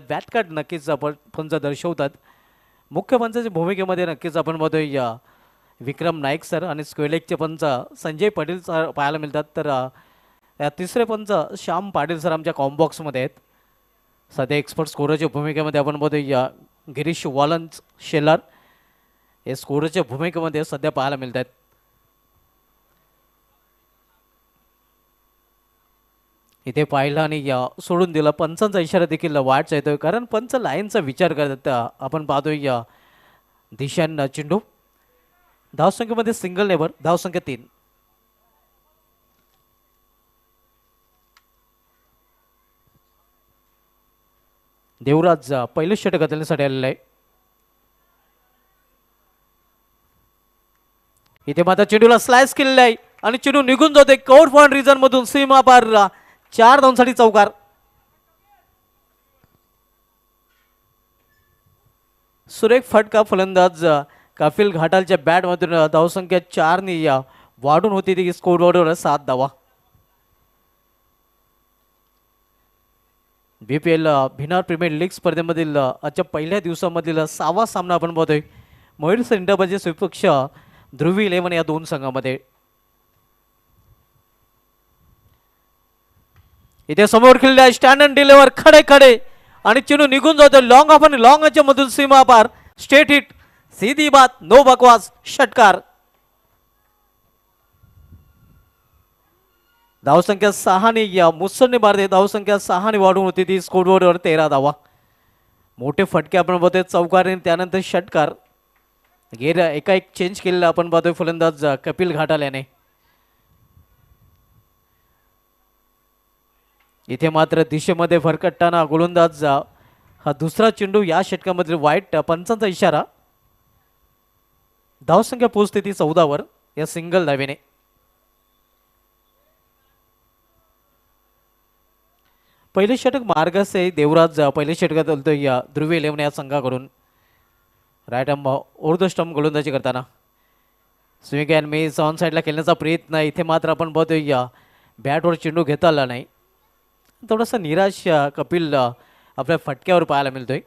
Bat card नक्कीच आपण पंच दर्शवतात. मुख्य पंचाच्या भूमिकेमध्ये नक्कीच आपण बघतोय विक्रम नाईक सर आणि स्क्वेलेकचे पंच संजय पाटील सर पाहायला मिळतात. तर या तिसरे पंच श्याम पाटील सर आमच्या कॉम्बॉक्समध्ये आहेत. सध्या एक्सपर्ट स्कोरच्या भूमिकेमध्ये आपण बघतोय गिरीश वालन्स शेलार हे स्कोरच्या भूमिकेमध्ये सध्या पाहायला मिळत आहेत. इथे पाहिलं आणि सोडून दिलं. पंचांचा इशारा देखील वाटचा येतोय कारण पंच लाईनचा विचार करतात. आपण पाहतोय दिशान चेंडू धावसंख्येमध्ये सिंगल नेबर धावसंख्या 3. देवराज पहिलं षटक घालण्यासाठी आलेलं आहे. इथे मात्र चेंडूला स्लाइस केलेला आहे आणि चेंडू निघून जातोय कव्हर पॉइंट रिजन मधून सीमा पार 4 धावांसाठी चौकार. सुरेख फटका फलंदाज कपिल घाटालच्या बॅटमधून धावसंख्या 4 ने वाढून होती ती स्कोर बोर्डवर 7 धावा. BPL भिनार प्रीमियर लीग स्पर्धेमधील आजच्या पहिल्या दिवसामधील 6वा सामना आपण बघतोय मयूर सेंटरचे विपक्ष ध्रुवी 11 या दोन संघामध्ये. इथे समोर खेळले स्टँड अँड डिलिव्हर खडे खडे आणि चेंडू निघून जातो लॉंग ऑफ आणि लॉंगच्या मधून सीमा पार स्ट्रेट हिट सीधी बात नो बकवास षटकार. धावसंख्या 6 ने मुसळने मारते. धावसंख्या 6 ने वाढून होती ती स्कोरबोर्डवर 13 धावा. मोठे फटके आपण बघतोय चौकार आणि त्यानंतर षटकार. गेर एकाएक चेंज केलेला आपण पाहतोय फलंदाज कपिल घाटाल याने. इथे मात्र दिशेमध्ये भरकटताना गोलंदाज हा दुसरा चेंडू या षटकामध्ये वाईट पंचांचा इशारा. धावसंख्या पोहोचते ती 14 वर या सिंगल धावेने. पहिले षटक मार्गस आहे. देवराज पहिले षटकात बोलतोय ध्रुवी 11 या संघाकडून. Right arm over the stump गोलंदाजी करताना स्विंग अँड मिस ऑन साईडला खेळण्याचा प्रयत्न. इथे मात्र आपण बघतोय बॅटवर चेंडू घेता आला नाही. थोडासा निराश कपिल आपल्या फटक्यावर पाहायला मिळतोय.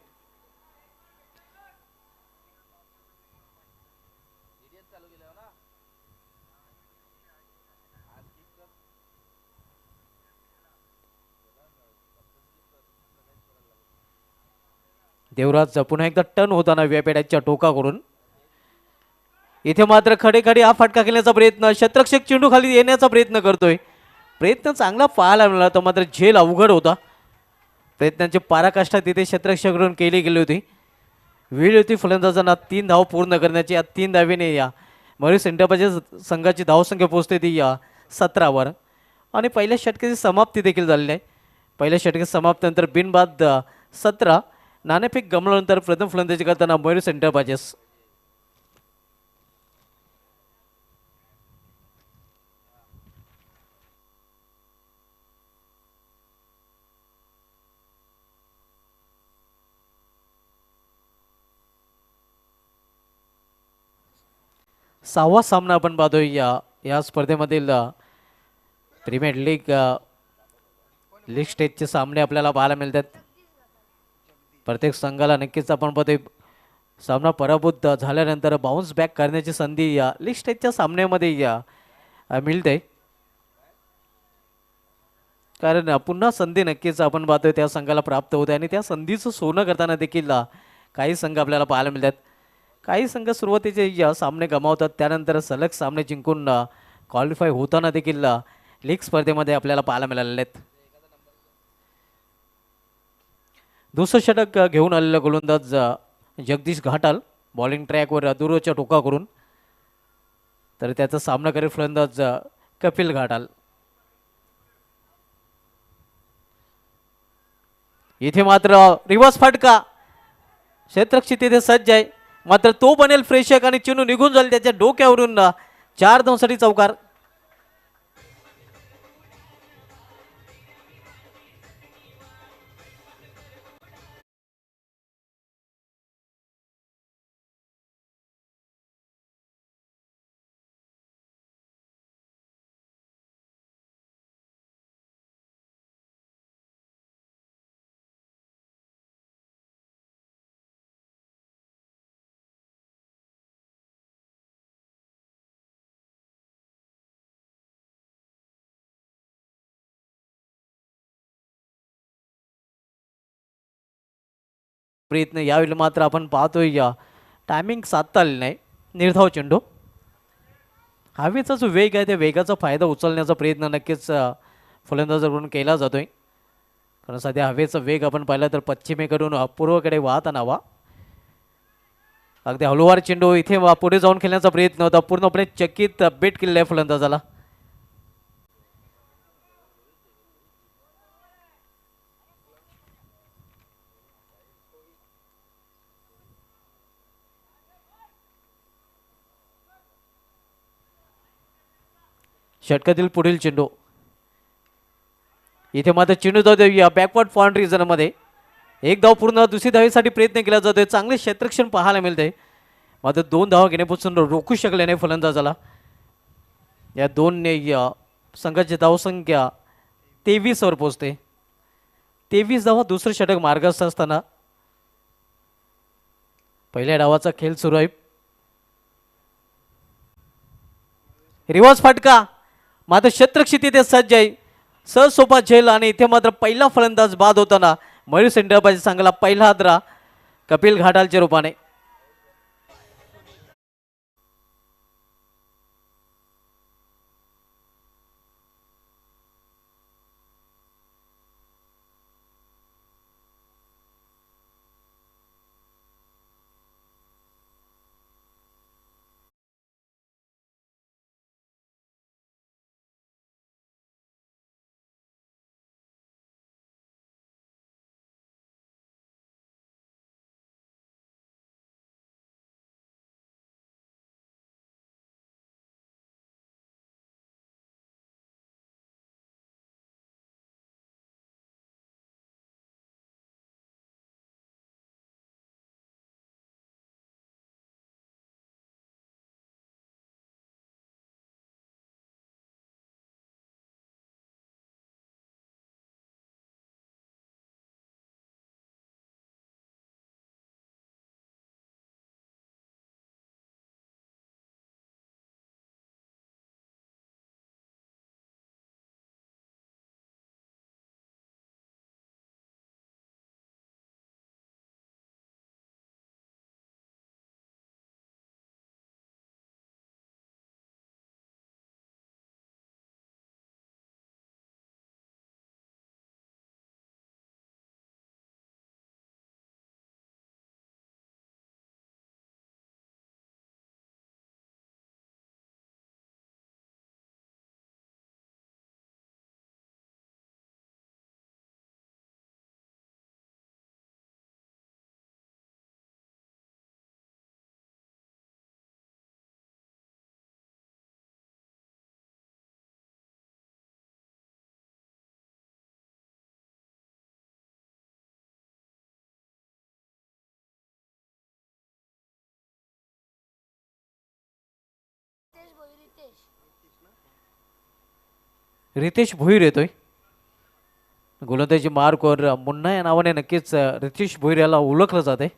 देवराज पुन्हा एकदा टर्न होताना व्यापेड्याच्या टोकाकडून. इथे मात्र खडे खडे हा फटका खेळण्याचा प्रयत्न. शतरक्षक चेंडू खाली येण्याचा प्रयत्न करतोय. प्रयत्न चांगला पाहायला मिळाला तर मात्र झेल अवघड होता. प्रयत्नांची पराकाष्ठा तिथे शतरक्षकडून केली गेली होती. वेळ होती फलंदाजांना 3 धाव पूर्ण करण्याची. या 3 धावेने मयूर सेंटरच्या संघाची धावसंख्या पोहोचते ती 17 वर आणि पहिल्या षटकाची समाप्ती देखील झालेली आहे. पहिल्या षटकाची समाप्तीनंतर बिनबाद 17 नाणेफेक गमल्यानंतर प्रथम फलंदाजी करताना मयूर सेंटरबाजेस. सहावा सामना आपण पाहतोय या स्पर्धेमधील प्रीमियर लीग स्टेजचे सामने आपल्याला पाहायला मिळतात. प्रत्येक संघाला नक्कीच आपण पाहतोय सामना पराभूत झाल्यानंतर बाउन्स बॅक करण्याची संधी लीग स्टेजच्या सामन्यामध्ये मिळते. कारण पुन्हा संधी नक्कीच आपण पाहतोय त्या संघाला प्राप्त होते आणि त्या संधीचं सोनं करताना देखील काही संघ आपल्याला पाहायला मिळतात. काही संघ सुरुवातीचे सामने गमावतात त्यानंतर सलग सामने जिंकून क्वालिफाय होताना देखील लीग स्पर्धेमध्ये आपल्याला पाहायला मिळालेले आहेत. दुसरं षटक घेऊन आलेला गोलंदाज जगदीश घाटाल बॉलिंग ट्रॅकवर दूरच्या टोका करून. तर त्याचा सामना करेल फलंदाज कपिल घाटाल. इथे मात्र रिव्हर्स फटका. क्षेत्ररक्षक तिथे सज्ज आहे मात्र तो बनेल फ्रेशक आणि चेंडू निघून जाईल त्याच्या डोक्यावरून 4 धावांसाठी चौकार. प्रयत्न यावेळी मात्र आपण पाहतोय या टायमिंग साधता आले नाही. निर्धाव चेंडू. हवेचा जो वेग आहे त्या वेगाचा फायदा उचलण्याचा प्रयत्न नक्कीच फलंदाजाकडून केला जातोय. कारण सध्या हवेचा वेग आपण पाहिला तर पश्चिमेकडून पूर्वेकडे वाहताना हवा. अगदी हळूवार चेंडू इथे पुढे जाऊन खेळण्याचा प्रयत्न होता. पूर्णपणे चकित बेट केलेला आहे फलंदाजाला. षटकातील पुढील चेंडू इथे मात्र चेंडू जाऊ देऊया बॅकवर्ड बाउंड्री मध्ये. एक धाव पूर्ण दुसरी धावेसाठी प्रयत्न केला जातोय. चांगले क्षेत्रक्षण पाहायला मिळते. मात्र 2 धावा घेण्यापासून रोखू शकले नाही फलंदाजाला. या दोन संघाची धावसंख्या 23 वर पोहोचते. 23 धावा दुसरं षटक मार्गस्थ असताना पहिल्या डावाचा खेळ सुरू आहे. रिवर्स फटका मात्र क्षेत्रक्षित इथे सज्ज आहे. सोपा झेल आणि इथे मात्र पहिला फलंदाज बाद होताना मयूर सेंडरबाजी संघाला पहिला हादरा कपिल घाटालच्या रूपाने. रितेश भोईर येतोय. गोलंदाजी मार्कवर मुन्ना या नावाने नक्कीच रितेश भोईर याला ओळखलं जाते.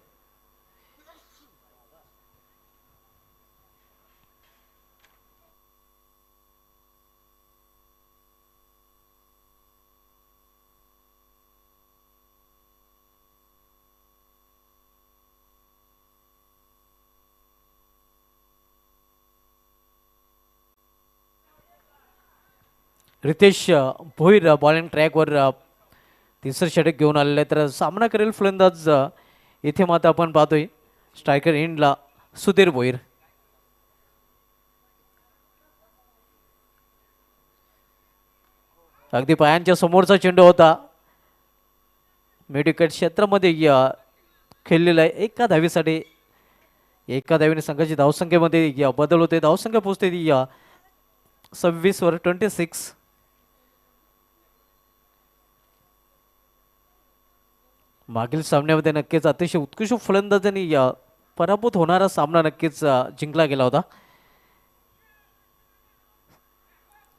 रितेश भोईर बॉलिंग ट्रॅकवर तिसरं षटक घेऊन आलेलं आहे. तर सामना करेल फलंदाज इथे मात्र आपण पाहतोय स्ट्रायकर एंडला सुधीर भोईर. अगदी पायांच्या समोरचा चेंडू होता. मिडविकेट क्षेत्रामध्ये खेळलेला आहे. एका धावीने संघाची धावसंख्येमध्ये बदल होते. धावसंख्या पोहोचते 26 वर 26. मागील सामन्यामध्ये नक्कीच अतिशय उत्कृष्ट फलंदाजांनी पराभूत होणारा सामना नक्कीच जिंकला गेला होता.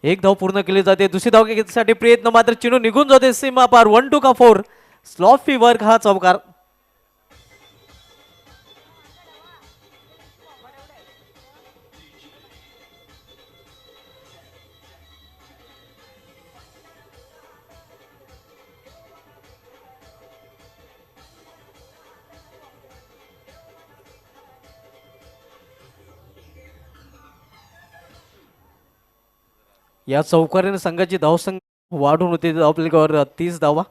एक धाव पूर्ण केली जाते. दुसरी धाव घेण्यासाठी प्रयत्न मात्र चेंडू निघून जाते सीमा पार. 1-2 का 4 स्लॉफी वर्क हा चौकार. या चौकारीने संघाची धावसंख्या वाढून होती आपल्यावर 30 धावा.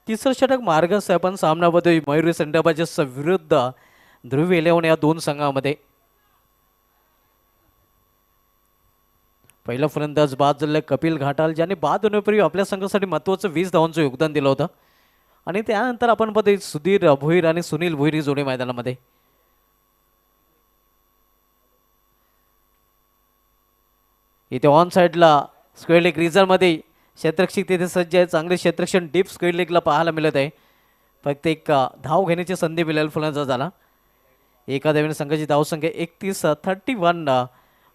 तिसरं षटक मार्गस्थ आहे पण सामन्यामध्ये मयुरी सन विरुद्ध ध्रुव 11 या दोन संघामध्ये. पहिला फलंदाज बाद झालेला कपिल घाटाल ज्याने बाद होण्यापूर्वी आपल्या संघासाठी महत्त्वाचं 20 धावांचं योगदान दिलं होतं. आणि त्यानंतर आपण पाहतो सुधीर भोईर आणि सुनील भोईर ही जोडी मैदानामध्ये. इथे ऑन साईडला स्क्वेअर लेग रिझनमध्ये क्षेत्ररक्षक तिथे सज्ज आहे. चांगले क्षेत्ररक्षण डीप स्क्वेअर लेगला पाहायला मिळत आहे. फक्त एक धाव घेण्याची संधी मिळेल फलंदाज झाला. एका धावेने संघाची धावसंख्या 31 31.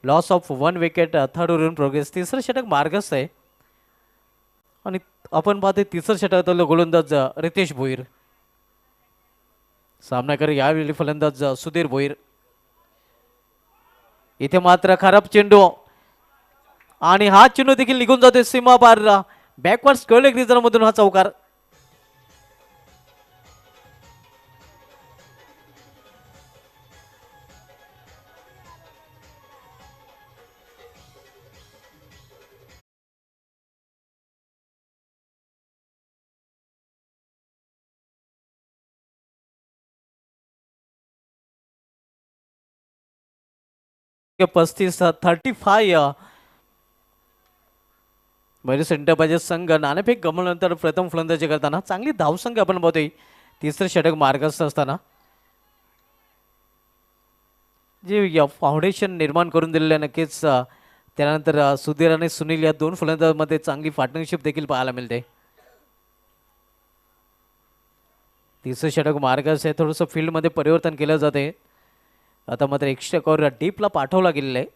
Loss of 1 wicket. Third over in progress. तिसरं षटक मार्गस्थ आहे आणि आपण पाहतो तिसरं षटकातलं गोलंदाज रितेश भोईर. सामनाकर यावेळी फलंदाज सुधीर भोईर. इथे मात्र खराब चेंडू आणि हा चेंडू देखील निघून जातोय सीमा पार. बॅकवर्ड स्क्वेअर लेग रिझन मधून हा चौकार. पस्तीस 35. म्हणजे सेंटर पाहिजे संघ नाणेफेक गमवल्यानंतर प्रथम फलंदाजी करताना चांगली धावसंख्या आपण पाहतोय. तिसरं षटक मार्गस्थ असताना जे फाउंडेशन निर्माण करून दिलेलं आहे नक्कीच. त्यानंतर सुधीर आणि सुनील या दोन फलंदाजांमध्ये चांगली पार्टनरशिप देखील पाहायला मिळते. तिसरं षटक मार्गस्थ आहे. थोडंसं फील्डमध्ये परिवर्तन केलं जाते. आता मात्र एक्स्ट्रा कव्हर डीपला पाठवला गेलेला आहे.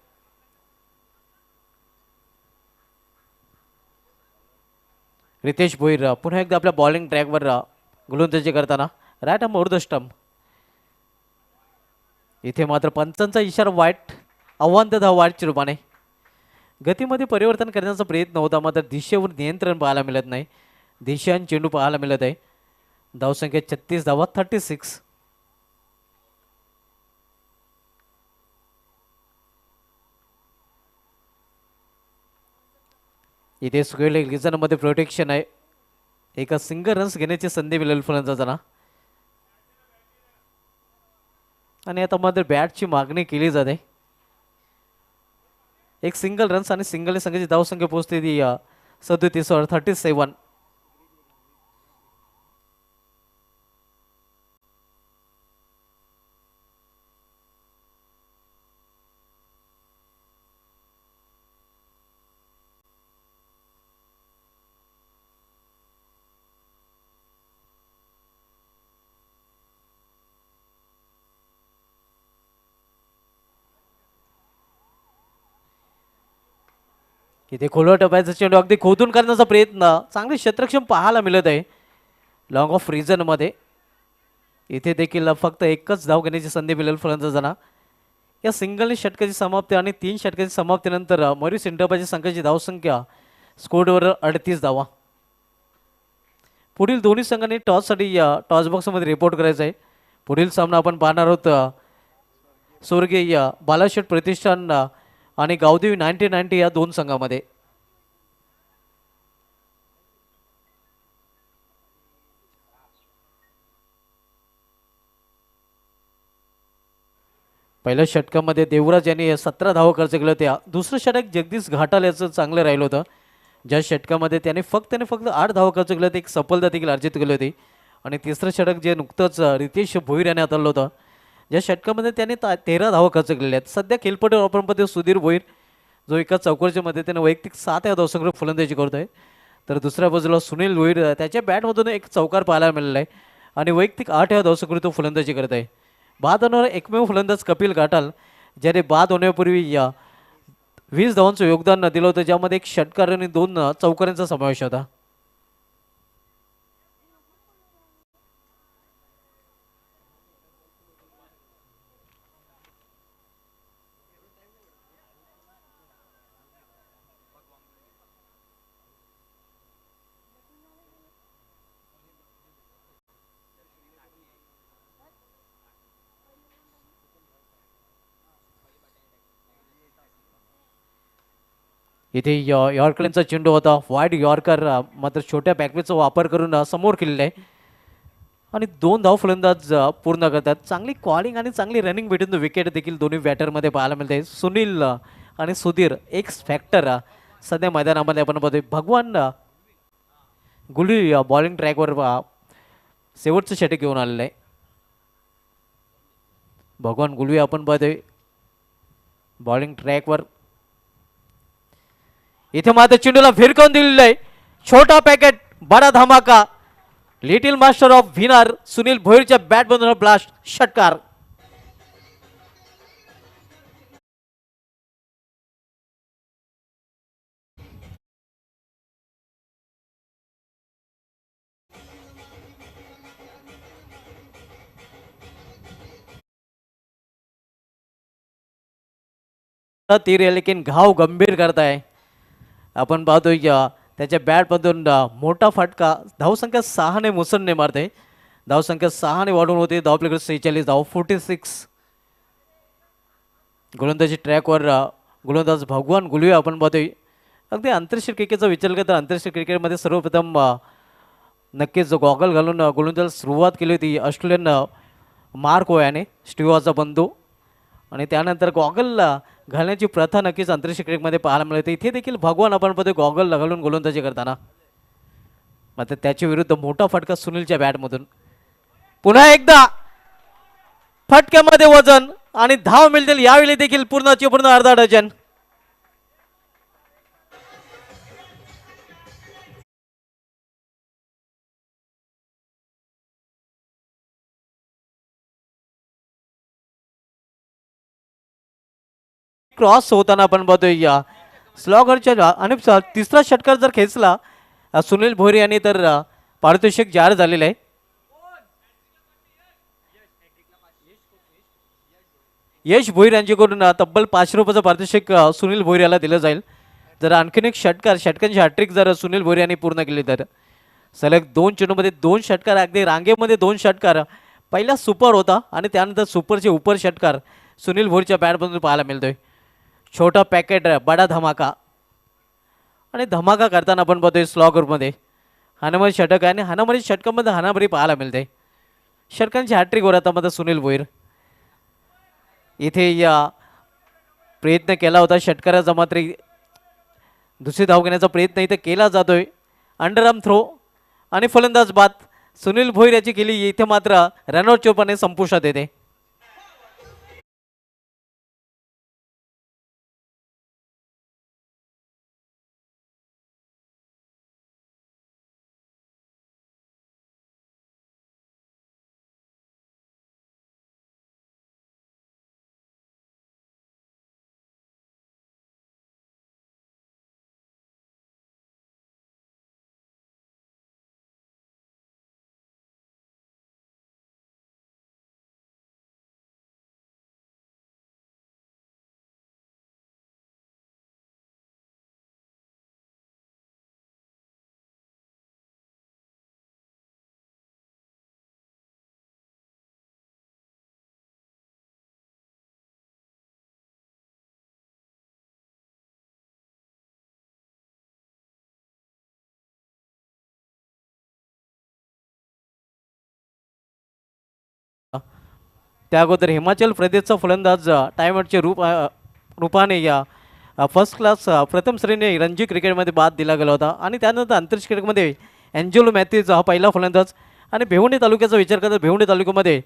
रितेश भोईर पुन्हा एकदा आपल्या बॉलिंग ट्रॅकवर गोलंदाजी करताना right arm over the stump. इथे मात्र पंचांचा इशारा वाईट. आव्हान धाव वाईटच्या रूपाने. गतीमध्ये परिवर्तन करण्याचा प्रयत्न होता मात्र दिशेवर नियंत्रण पाहायला मिळत नाही. दिशान चेंडू पाहायला मिळत आहे. धावसंख्या 36 धावा 36. इथे स्क्वेअर लेग रिझनमध्ये प्रोटेक्शन आहे. एका सिंगल रन्स घेण्याची संधी मिळेल फलंदाजांना. आणि आता मात्र बॅटची मागणी केली जाते. एक सिंगल रन्स आणि सिंगल संघाची धावसंख्या पोहोचते ती 37 37. इथे खोलवर टपायचा चेंडू अगदी खोदून करण्याचा प्रयत्न. चांगले क्षेत्रक्षम पाहायला मिळत आहे लॉंग ऑफ रिझनमध्ये. इथे देखील फक्त एकच धाव घेण्याची संधी मिळेल फलंदाजांना. या सिंगल षटकाची समाप्ती आणि 3 षटकाची समाप्तीनंतर मयुरी सेंटरपाची संघाची धावसंख्या स्कोरवर 38 धावा. पुढील दोन्ही संघांनी टॉससाठी टॉस बॉक्समध्ये रिपोर्ट करायचा आहे. पुढील सामना आपण पाहणार आहोत स्वर्गीय बालाशेठ प्रतिष्ठान आणि गावदेवी 1990 या दोन संघामध्ये. पहिल्या षटकामध्ये देवराज यांनी 17 धावा खर्च केल्या होत्या. दुसरं षटक जगदीश घाटाल याचं चांगलं राहिलं होतं. ज्या षटकामध्ये त्याने फक्त 8 धावा खर्च केल्या होत्या. एक सफलता देखील अर्जित केली होती. आणि तिसरं षटक जे नुकतंच रितेश भोईर याने हाताळलं होतं ज्या षटकामध्ये त्याने 13 धावा खर्च केलेल्या आहेत. सध्या खेळपट्टीवर आपण पाहतो सुधीर भोईर जो एका चौकारच्या मदतीने वैयक्तिक 7 या धावसंख्येवर फलंदाजी करतोय. तर दुसऱ्या बाजूला सुनील भोईर त्याच्या बॅटमधून एक चौकार पाहायला मिळालेला आहे आणि वैयक्तिक 8 या धावसंख्येवर तो फलंदाजी करत आहे. बाद होणारा एकमेव फलंदाज कपिल घाटाल ज्याने बाद होण्यापूर्वी 20 धावांचं योगदान दिलं होतं ज्यामध्ये एक षटकार आणि 2 चौकारांचा समावेश होता. इथे यॉर्करचा चेंडू होता. वाईड यॉर्कर मात्र छोट्या बॅकवेचा वापर करून समोर केलेला आहे आणि 2 धाव फलंदाज पूर्ण करतात. चांगली कॉलिंग आणि चांगली रनिंग भेटून विकेट देखील दोन्ही बॅटरमध्ये पाहायला मिळते. सुनील आणि सुधीर एक्स फॅक्टर सध्या मैदानामध्ये आपण बघतोय. भगवान गुली बॉलिंग ट्रॅकवर शेवटचं षटक घेऊन आलेलं आहे. भगवान गुलवी आपण बघतोय बॉलिंग ट्रॅकवर. इथे मात्र चेंडूला फिरकवून दिलेलं आहे. छोटा पॅकेट बडा धमाका. लिटिल मास्टर ऑफ व्हिनर सुनील भोईरच्या बॅट मधून ब्लास्ट षटकार. तीर आहे लेकिन घाव गंभीर करताय. आपण पाहतोय त्याच्या बॅटमधून मोठा फटका. धावसंख्या 6ने मुसंडने मारते. धावसंख्या 6ने वाढून होते. धावपलीकडे 46 धाव 46. गोलंदाजी ट्रॅकवर गोलंदाज भगवान गुलवे आपण पाहतोय. अगदी आंतरराष्ट्रीय क्रिकेटचा विचार केला तर आंतरराष्ट्रीय क्रिकेटमध्ये सर्वप्रथम नक्कीच गॉगल घालून गोलंदाज सुरुवात केली होती ऑस्ट्रेलियन मार्क ओयाने, स्टीव्हचा बंधू. आणि त्यानंतर गॉगल घालण्याची प्रथा नक्कीच आंतरराष्ट्रीय क्रिकेटमध्ये पाहायला मिळते. इथे देखील भगवान आपण पाहतोय गॉगल घालून गोलंदाजी करताना. मात्र त्याच्या विरुद्ध मोठा फटका सुनीलच्या बॅटमधून. पुन्हा एकदा फटक्यामध्ये वजन आणि धाव मिळतील. यावेळी देखील पूर्णची पूर्ण अर्धा डझन. क्रॉस होताना आपण बघतोय स्लॉगरच्या आणि तिसरा षटकार जर खेचला सुनील भोईर यांनी तर पारितोषिक जाहीर झालेलं आहे. यश भोईर यांच्याकडून तब्बल 500 रुपयाचं पारितोषिक सुनील भोईर याला दिलं जाईल जर आणखीन एक षटकांची हॅट्रिक जर सुनील भोईर यांनी पूर्ण केली तर. सलग 2 चेंडूमध्ये 2 षटकार, अगदी रांगेमध्ये 2 षटकार. पहिला सुपर होता आणि त्यानंतर सुपरचे उपर षटकार सुनील भोईरच्या बॅटमधून पाहायला मिळतोय. छोटा पॅकेट बडा धमाका. आणि धमाका करताना आपण बघतोय स्लॉगरमध्ये हाणामारी षटक आहे आणि हाणामारी षटकामध्ये हाणामारी पाहायला मिळते. षटकांची हॅट्रिक वर आता मध्ये सुनील भोईर. इथे प्रयत्न केला होता षटकाराचा मात्र दुसरी धाव घेण्याचा प्रयत्न इथे केला जातोय. अंडरआर्म थ्रो आणि फलंदाज बाद. सुनील भोईर याची केली इथे मात्र रनआउट चोपाने संपुष्टात येते. त्या अगोदर हिमाचल प्रदेशचा फलंदाज टाइमआउटचे रूपाने फर्स्ट क्लास प्रथम श्रेणी रणजी क्रिकेटमध्ये बाद दिला गेला होता. आणि त्यानंतर आंतरराष्ट्रीय क्रिकेटमध्ये एंजेलो मॅथ्यूज हा पहिला फलंदाज. आणि भिवंडी तालुक्याचा विचार करता भिवंडी तालुक्यामध्ये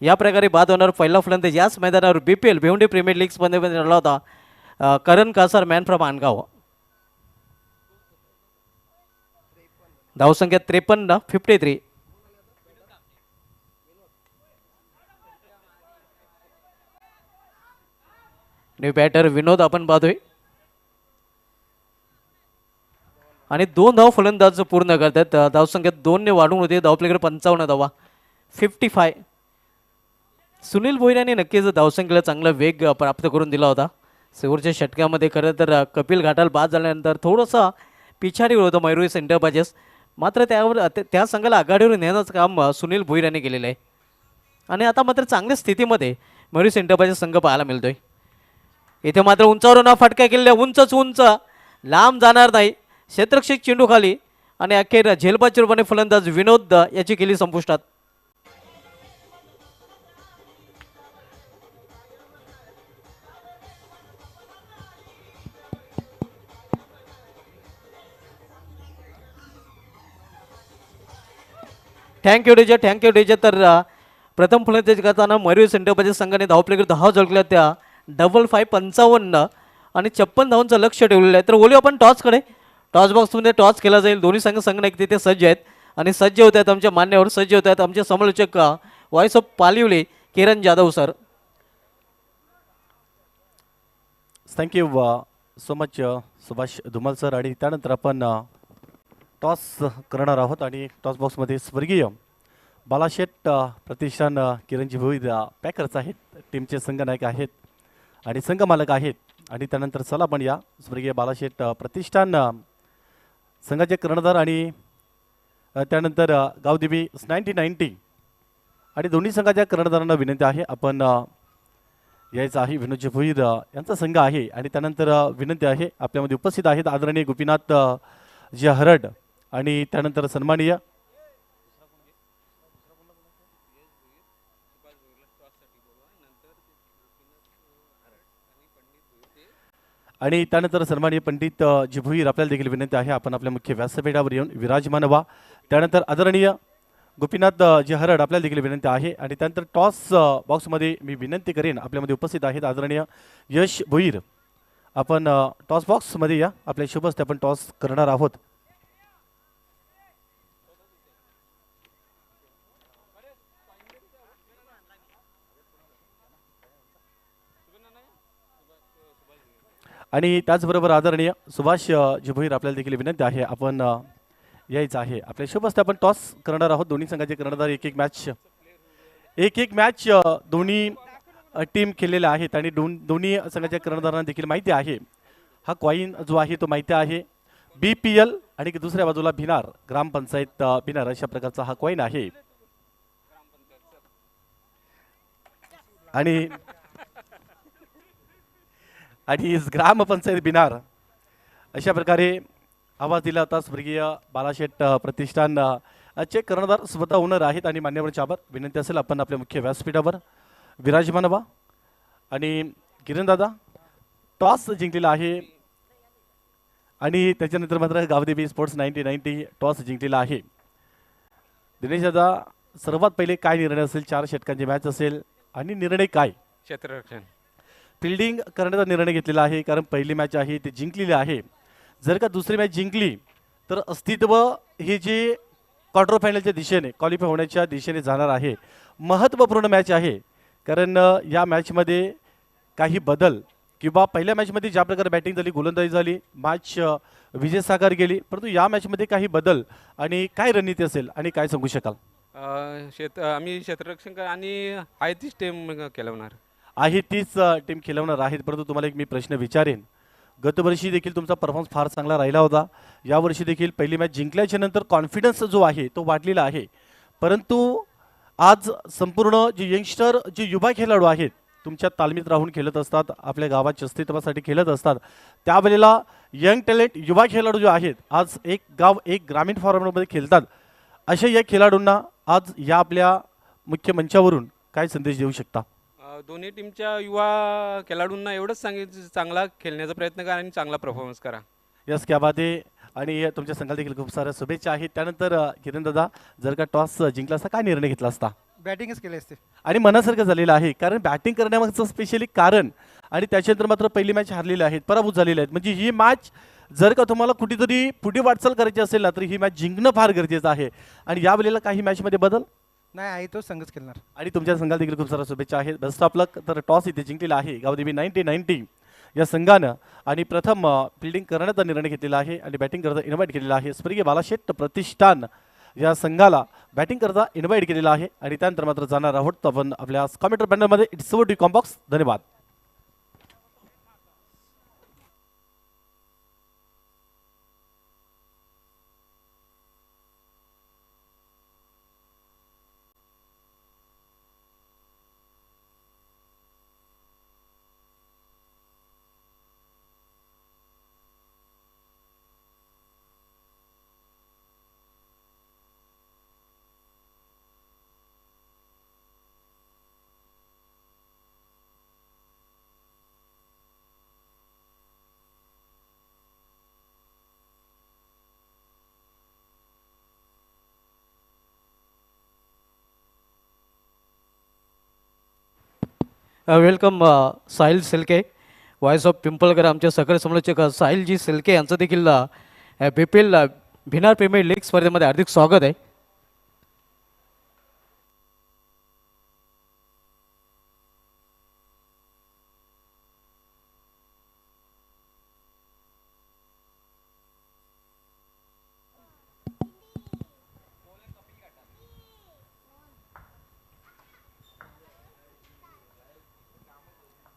या प्रकारे बाद होणार पहिला फलंदाज याच मैदानावर BPL भिवंडी प्रीमियर लीग स्पर्धेमध्ये रडला होता करण कासार, मॅन फ्रॉम आनगाव. धावसंख्या 53 53. न्यू बॅटर विनोद आपण पाहतोय आणि 2 धाव फलंदाज पूर्ण करतात. धावसंख्या 2ने वाढून होते. धावपलीकडे 55 धावा 55. सुनील भोईर यांनी नक्कीच धावसंख्येला चांगला वेग प्राप्त करून दिला होता. शेवटच्या षटकामध्ये खरं तर कपिल घाटाल बाद झाल्यानंतर थोडंसं पिछाडीवर होतं मयुरी सेंटर बाजेस. मात्र त्यावर त्या संघाला आघाडीवर नेण्याचं काम सुनील भोईर यांनी केलेलं आहे. आणि आता मात्र चांगल्या स्थितीमध्ये मयुरी सेंटर बाजेस संघ पाहायला मिळतोय. इथे मात्र उंचावरून फटका केलेला उंचच उंच लांब जाणार नाही. क्षेत्ररक्षक चेंडू खाली आणि अखेर झेलबाद रूपाने फलंदाज विनोद याची केली संपुष्टात. Thank you DJ. तर प्रथम फलंदाजी करताना मयूर सेंटरच्या संघाने धावपलीकडे 10 झळकल्या त्या 55 आणि 56 धावांचं लक्ष ठेवलेलं आहे. तर बोलू आपण टॉसकडे. टॉस बॉक्समध्ये टॉस केला जाईल. दोन्ही संघ तिथे सज्ज आहेत आणि सज्ज होत आहेत आमच्या मान्यवर, सज्ज होत आहेत आमचे समालोचक voice of Palivale Kiran Jadhav sir. Thank you so much Subhash Dhumal sir. आणि त्यानंतर आपण टॉस करणार आहोत आणि टॉस बॉक्समध्ये स्वर्गीय बालाशेठ प्रतिष्ठान किरणजी भोईर पॅकर्स आहेत, टीमचे संघनायक आहेत आणि संघमालक आहेत. आणि त्यानंतर चला आपण या स्वर्गीय बालाशेठ प्रतिष्ठान संघाचे कर्णधार आणि त्यानंतर गावदेवी 1990 आणि दोन्ही संघाच्या कर्णधारांना विनंती आहे आपण यायचं आहे. विनोदजी भोईर यांचा संघ आहे आणि त्यानंतर विनंती आहे आपल्यामध्ये उपस्थित आहेत आदरणीय गोपीनाथ जी हरड आणि त्यानंतर सन्माननीय आणि त्यानंतर सन्माननीय पंडित जी भोईर आपल्याला देखील विनंती आहे आपण आपल्या मुख्य व्यासपीठावर येऊन विराजमान व्हा. त्यानंतर आदरणीय गोपीनाथ जी हरड आपल्याला देखील विनंती आहे आणि त्यानंतर टॉस बॉक्समध्ये मी विनंती करेन आपल्यामध्ये उपस्थित आहेत आदरणीय यश भोईर. आपण टॉस बॉक्समध्ये या, आपल्या शुभ हस्ते आपण टॉस करणार आहोत. आणि त्याचबरोबर आदरणीय सुभाष जी भोईर आपल्याला देखील विनंती आहे आपण यायचं आहे. आपल्या शुभ हस्ते आपण टॉस करणार आहोत. दोन्ही संघाचे कर्णधार एक एक मॅच दोन्ही टीम खेळलेल्या आहेत आणि दोन्ही संघाच्या कर्णधारांना देखील माहिती आहे. हा कॉईन जो आहे तो माहिती आहे BPL आणि दुसऱ्या बाजूला भिनार ग्रामपंचायत भिनार अशा प्रकारचा हा कॉईन आहे. आणि ग्रामपंचायत बिनार अशा प्रकारे आवाज दिला होता. स्वर्गीय बालाशेठ प्रतिष्ठान चे कर्णधार स्वतः ओनर आहेत आणि मान्यवरांचे आभार. विनंती असेल आपण आपल्या मुख्य व्यासपीठावर विराजमान व्हा. आणि किरण दादा टॉस जिंकलेला आहे आणि त्याच्यानंतर मात्र गावदेवी स्पोर्ट्स 1990 टॉस जिंकलेला आहे. दिनेश दादा सर्वात पहिले काय निर्णय असेल? 4 षटकांची मॅच असेल आणि निर्णय काय? क्षेत्ररक्षण फिल्डिंग करण्याचा निर्णय घेतलेला आहे कारण पहिली मॅच आहे ती जिंकलेली आहे. जर का दुसरी मॅच जिंकली तर अस्तित्व हे जे क्वार्टर फायनलच्या दिशेने क्वालिफाय होण्याच्या दिशेने जाणार आहे. महत्त्वपूर्ण मॅच आहे कारण या मॅचमध्ये काही बदल किंवा पहिल्या मॅचमध्ये ज्या प्रकारे बॅटिंग झाली, गोलंदाजी झाली, मॅच विजयसागर गेली, परंतु या मॅचमध्ये काही बदल आणि काय रणनीती असेल आणि काय सांगू शकाल? आम्ही क्षेत्ररक्षण आणि आहे तीच टीम खेळवणार आहे तीच टीम खेळवणार आहेत. परंतु तुम्हाला एक मी प्रश्न विचारेन, गतवर्षी देखील तुमचा परफॉर्मन्स फार चांगला राहिला होता. यावर्षी देखील पहिली मॅच जिंकल्याच्या नंतर कॉन्फिडन्स जो आहे तो वाढलेला आहे. परंतु आज संपूर्ण जे यंगस्टर जे युवा खेळाडू आहेत तुमच्या तालमीत राहून खेळत असतात, आपल्या गावाच्या अस्तित्वासाठी खेळत असतात, त्यावेळेला यंग टॅलेंट युवा खेळाडू जे आहेत आज एक गाव एक ग्रामीण फॉर्मॅटमध्ये खेळतात. अशा या खेळाडूंना आज या आपल्या मुख्य मंचावरून काय संदेश देऊ शकता? दोन्ही टीमच्या युवा खेळाडूंना एवढंच चांगला खेळण्याचा प्रयत्न करा आणि चांगला परफॉर्मन्स करा. यस क्या बात आहे. आणि तुमच्या संघाला देखील खूप साऱ्या शुभेच्छा आहेत. त्यानंतर किरण दादा जर का टॉस जिंकला असता काय निर्णय घेतला असता? बॅटिंगच केली असते आणि मनासारखं झालेलं आहे कारण बॅटिंग करण्यामागचं स्पेशली कारण आणि त्याच्यानंतर मात्र पहिली मॅच हारलेली आहेत, पराभूत झालेले आहेत. म्हणजे ही मॅच जर का तुम्हाला कुठेतरी पुढे वाटचाल करायची असेल ना तर ही मॅच जिंकणं फार गरजेचं आहे. आणि या वेळेला काही मॅचमध्ये बदल नाही आहे तो संघच खेळणार आणि तुमच्या संघाला देखील खूप साऱ्या शुभेच्छा आहेत. बेस्ट ऑफ लक. तर टॉस इथे जिंकलेला आहे गावदेवी 1990 या संघानं आणि प्रथम फिल्डिंग करण्याचा निर्णय घेतलेला आहे आणि बॅटिंग करता इन्व्हाइट केलेला आहे. स्वर्गीय बालाशेठ प्रतिष्ठान या संघाला बॅटिंग करता इन्व्हाइट केलेला आहे आणि त्यानंतर मात्र जाणार आहोत आपण आपल्या कॉमेंटर पॅनलमध्ये. It's over to comm box. धन्यवाद. Welcome Sahil Silke, voice of Pimpalkar. आमचे सकल समालोचक साहिलजी सिल्के यांचं देखील BPL भिनार प्रीमियर लीग स्पर्धेमध्ये हार्दिक स्वागत आहे.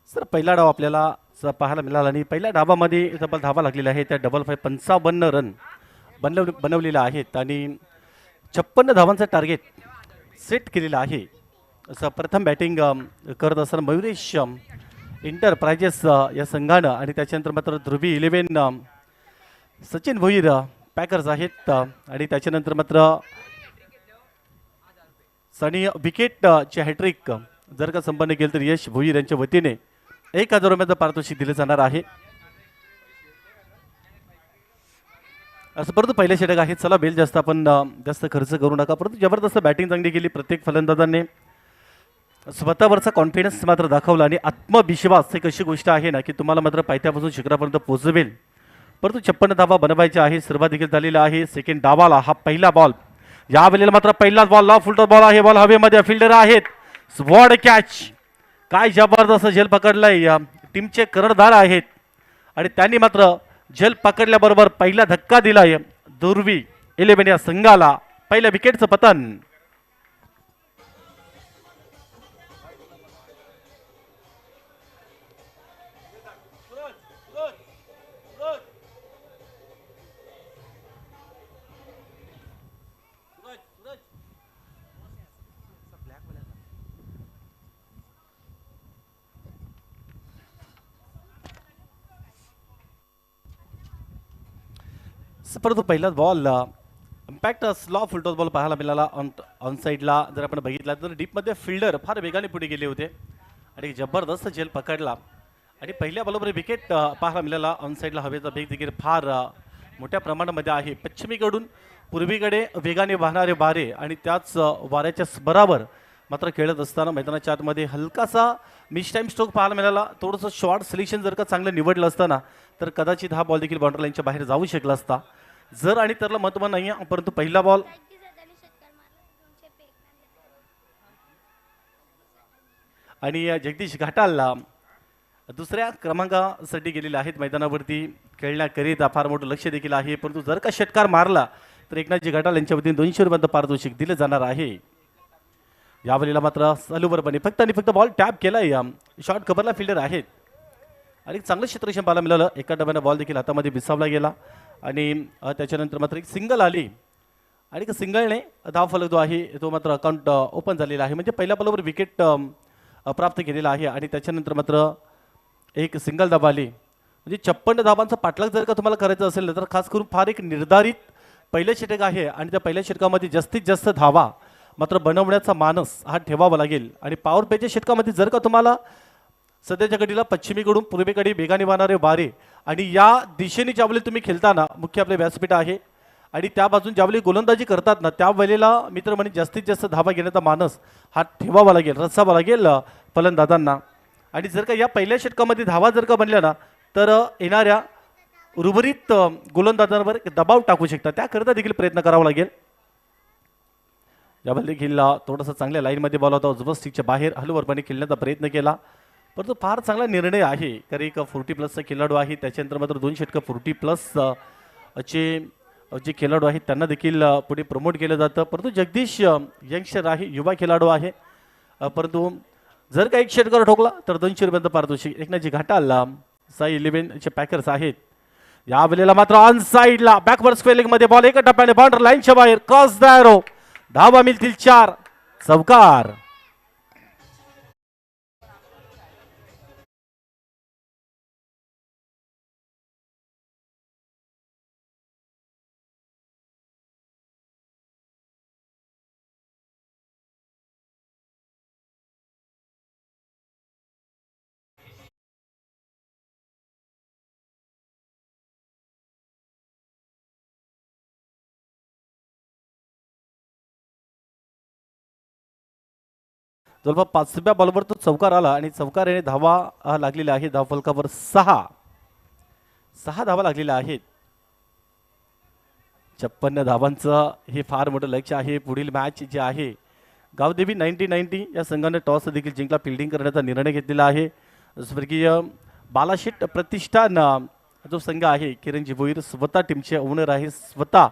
सर पहिला डाव आपल्याला पाहायला मिळाला आणि पहिल्या डावामध्ये तब्बल धावा लागलेल्या आहेत. त्या डबल 55 रन बनवलेल्या आहेत आणि 56 धावांचं टार्गेट सेट केलेलं आहे. असं प्रथम बॅटिंग करत असताना मयुरेश इंटरप्राइजेस या संघानं आणि त्याच्यानंतर मात्र ध्रुवी 11 सचिन भोईर पॅकर्स आहेत आणि त्याच्यानंतर मात्र सनी विकेटचे हॅट्रिक जर का संपन्न केलं तर यश भोईर यांच्या वतीने 1000 रुपयाचं पारितोषिक दिले जाणार आहे. असं परंतु पहिले षटक आहे. चला बेल जास्त आपण जास्त खर्च करू नका. परंतु जबरदस्त बॅटिंग चांगली केली प्रत्येक फलंदाजांनी. स्वतःवरचा कॉन्फिडन्स मात्र दाखवला आणि आत्मविश्वास एक अशी गोष्ट आहे ना की तुम्हाला मात्र पायथ्यापासून शिखरापर्यंत पोहोचवेल. परंतु 56 धावा बनवायच्या आहे. सर्वात देखील झालेला आहे. सेकंड डावाला हा पहिला बॉल. या वेळेला मात्र पहिलाच बॉल ला फुलटॉस बॉल आहे. बॉल हवेमध्ये फिल्डर आहेत. स्वॉड कॅच. काय जबरदस्त झेल पकडलाय. टीमचे कर्णधार आहेत आणि त्यांनी मात्र झेल पकडल्याबरोबर पहिला धक्का दिलाय ध्रुवी 11 या संघाला. पहिल्या विकेटचं पतन. परंतु पहिलाच ball impact slow full toss ball पाहायला मिळाला. ऑन साईडला जर आपण बघितला तर डीपमध्ये फिल्डर फार वेगाने पुढे गेले होते आणि जबरदस्त झेल पकडला आणि पहिल्या बॉलवर विकेट पाहायला मिळाला. ऑन साईडला हवेचा वेग देखील फार मोठ्या प्रमाणामध्ये आहे. पश्चिमेकडून पूर्वीकडे वेगाने वाहणारे वारे आणि त्याच वाऱ्याच्या बराबर मात्र खेळत असताना मैदानाच्या आतमध्ये हलकासा मिस टाईम स्ट्रोक पाहायला मिळाला. थोडंसं शॉर्ट सिलेक्शन जर का चांगलं निवडलं असताना तर कदाचित हा बॉल देखील बाउंड्री लाईनच्या बाहेर जाऊ शकला असता. जर आणि त्याला महत्व नाही आहे परंतु पहिला बॉल आणि जगदीश घाटालला दुसऱ्या क्रमांकासाठी गेलेले आहेत मैदानावरती खेळण्याकरिता. फार मोठं लक्ष देखील आहे. परंतु जर का षटकार मारला तर एकनाथजी घाटाल यांच्या वतीने 200 रुपयांचं पारितोषिक दिलं जाणार आहे. यावेळेला मात्र चालूवरपणे फक्त आणि फक्त बॉल टॅप केलाय. शॉर्ट कव्हरला फिल्डर आहेत आणि चांगलं क्षेत्ररक्षण पाहायला मिळालं. एका डब्याने बॉल देखील हातामध्ये विसावला गेला आणि त्याच्यानंतर मात्र एक सिंगल आली आणि सिंगलने धाव फलक जो आहे तो मात्र अकाउंट ओपन झालेला आहे. म्हणजे पहिल्या बॉलवर विकेट प्राप्त केलेला आहे आणि त्याच्यानंतर मात्र एक सिंगल धाव आली. म्हणजे 56 धावांचा पाठलाग जर का तुम्हाला करायचं असेल तर खास करून फार एक निर्धारित पहिलं षटक आहे आणि त्या पहिल्या षटकामध्ये जास्तीत जास्त धावा मात्र बनवण्याचा मानस हा ठेवावा लागेल. आणि पॉवर प्लेच्या षटकामध्ये जर का तुम्हाला सध्याच्या घडीला पश्चिमेकडून पूर्वेकडे वेगाने वाहणारे वारे आणि या दिशेने ज्यावेळी तुम्ही खेळताना मुख्य आपले व्यासपीठ आहे आणि त्या बाजून ज्यावेळी गोलंदाजी करतात ना त्यावेळेला मित्र म्हणे जास्तीत जास्त धावा घेण्याचा मानस हा ठेवावा लागेल, रचावा लागेल फलंदाजांना. आणि जर का या पहिल्या षटकामध्ये धावा जर का बनल्या ना तर येणाऱ्या उर्वरित गोलंदाजांवर दबाव टाकू शकतात. त्याकरिता देखील प्रयत्न करावा लागेल. यावेळी देखील थोडासा चांगल्या लाईनमध्ये बॉल होता. उजव्या स्टिकच्या बाहेर हलवरपणे खेळण्याचा प्रयत्न केला परंतु फार चांगला निर्णय आहे. कारण एक 40+ खेळाडू आहे. त्याच्यानंतर मात्र 2 षटकं 40+ चे जे खेळाडू आहेत त्यांना देखील पुढे प्रमोट केलं जातं. परंतु जगदीश यंगस्टर आहे, युवा खेळाडू आहे. परंतु जर का एक षटकार ठोकला तर 200 रुपयांचं पारितोषिक. एकनाथजी घाटालला साई 11 चे पॅकर्स आहेत. या वेळेला मात्र ऑन साईडला बॅकवर्ड स्क्वेअर मध्ये बॉल एका टप्प्याने बाउंड्री लाईनच्या बाहेर क्रॉस द एरो. धावा मिळतील 4. चौकार. जवळपास 5व्या बॉलवर तो चौकार आला आणि चौकार येणे धावा लागलेला आहे. धावफलकावर 6 धावा लागलेल्या आहेत. 56 धावांचं हे फार मोठं लक्ष्य आहे. पुढील मॅच जे आहे गावदेवी 90-90 या संघाने टॉस देखील जिंकला, फिल्डिंग करण्याचा निर्णय घेतलेला आहे. स्वर्गीय बालाशेट प्रतिष्ठान जो संघ आहे, किरणजी भोईर स्वतः टीमचे ओनर आहे, स्वतः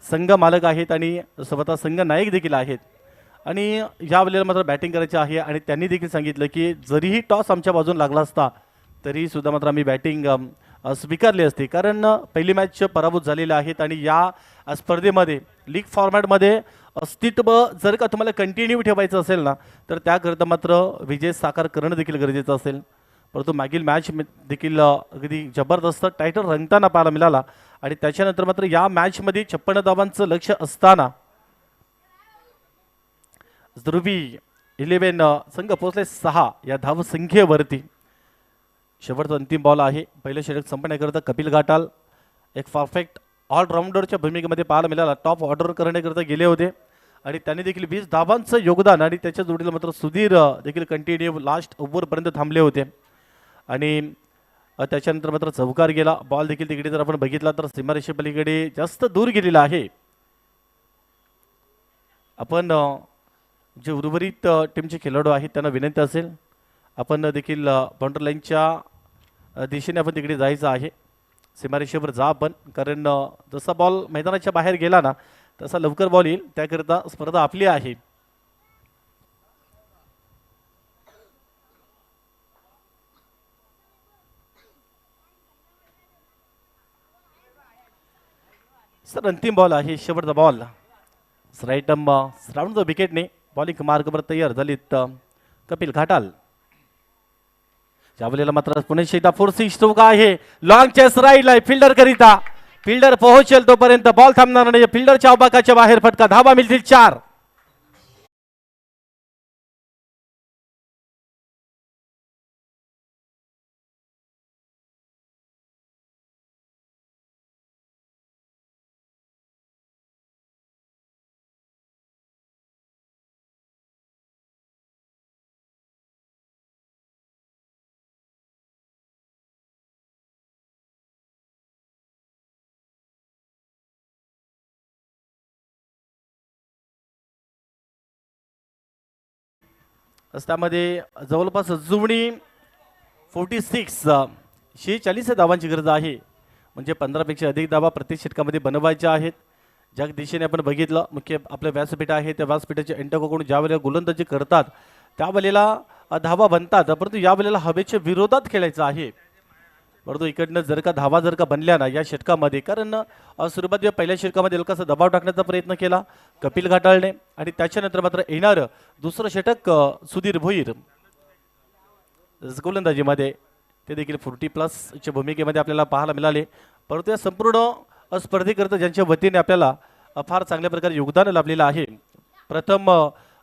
संघ मालक आहेत आणि स्वतः संघ नायक देखील आहेत. आणि या वेळेला मात्र बॅटिंग करायची आहे आणि त्यांनी देखील सांगितलं की जरीही टॉस आमच्या बाजून लागला असता तरी सुद्धा मात्र आम्ही बॅटिंग स्वीकारली असते, कारण पहिली मॅच पराभूत झालेले आहेत आणि या स्पर्धेमध्ये लीग फॉर्मॅटमध्ये अस्तित्व जर का तुम्हाला कंटिन्यू ठेवायचं असेल ना तर त्याकरता मात्र विजय साकार करणं देखील गरजेचं असेल. परंतु मागील मॅच देखील अगदी जबरदस्त टायटल रंगताना पाहायला मिळाला आणि त्याच्यानंतर मात्र या मॅचमध्ये 56 धावांचं लक्ष असताना ध्रुवी 11 संघ पोहोचले 6 या धावसंख्येवरती. शेवटचा अंतिम बॉल आहे. पहिलं षटक संपण्याकरता कपिल घाटाल एक परफेक्ट ऑलराऊंडरच्या भूमिकेमध्ये पाहायला मिळाला. टॉप ऑर्डर करण्याकरता गेले होते आणि त्यांनी देखील 20 धावांचं योगदान आणि त्याच्या जोडीला मात्र सुधीर देखील कंटिन्यू लास्ट ओव्हरपर्यंत थांबले होते आणि त्याच्यानंतर मात्र चौकार गेला. बॉल देखील तिकडे जर आपण बघितला तर सीमारेषे पलीकडे जास्त दूर गेलेला आहे. आपण जे उर्वरित टीमचे खेळाडू आहेत त्यांना विनंती असेल आपण देखील बाउंड्री लाईनच्या दिशेने आपण तिकडे जायचं आहे. सीमारेषेवर जा आपण, कारण जसा बॉल मैदानाच्या बाहेर गेला ना तसा लवकर बॉल येईल, त्याकरिता स्पर्धा आपली आहे. सर अंतिम बॉल आहे, शेवटचा बॉल. राईटम राऊंड द विकेटने बॉलिंग मार्गवर तयार झालीत कपिल घाटाल. यावेळेला मात्र पुणे एकदा फोर्सिंग स्ट्रोक आहे. लॉंग चेस राईडला फिल्डर करिता, फिल्डर पोहोचेल तोपर्यंत बॉल थांबणार नाही. फिल्डरच्या अवकाशाच्या बाहेर फटका, धावा मिळतील 4. त्यामध्ये जवळपास जुळणी 46 धावांची गरज आहे. म्हणजे 15पेक्षा अधिक धावा प्रत्येक षटकामध्ये बनवायच्या आहेत. ज्या दिशेने आपण बघितलं मुख्य आपलं व्यासपीठ आहे, त्या व्यासपीठाचे एंटकोकडून ज्या वेळेला गोलंदाजी करतात त्यावेळेला धावा बनतात, परंतु या वेळेला हवेच्या विरोधात खेळायचं आहे. परंतु इकडनं जर का धावा जर का बनल्या ना या षटकामध्ये, कारण सुरुवातीला पहिल्या षटकामध्ये हलकासा दबाव टाकण्याचा प्रयत्न केला कपिल घाटाळने आणि त्याच्यानंतर मात्र येणारं दुसरं षटक सुधीर भोईर गोलंदाजीमध्ये ते देखील 40+ भूमिकेमध्ये आपल्याला पाहायला मिळाले. परंतु या संपूर्ण स्पर्धेकरता ज्यांच्या वतीने आपल्याला फार चांगल्या प्रकारे योगदान लाभलेलं आहे. प्रथम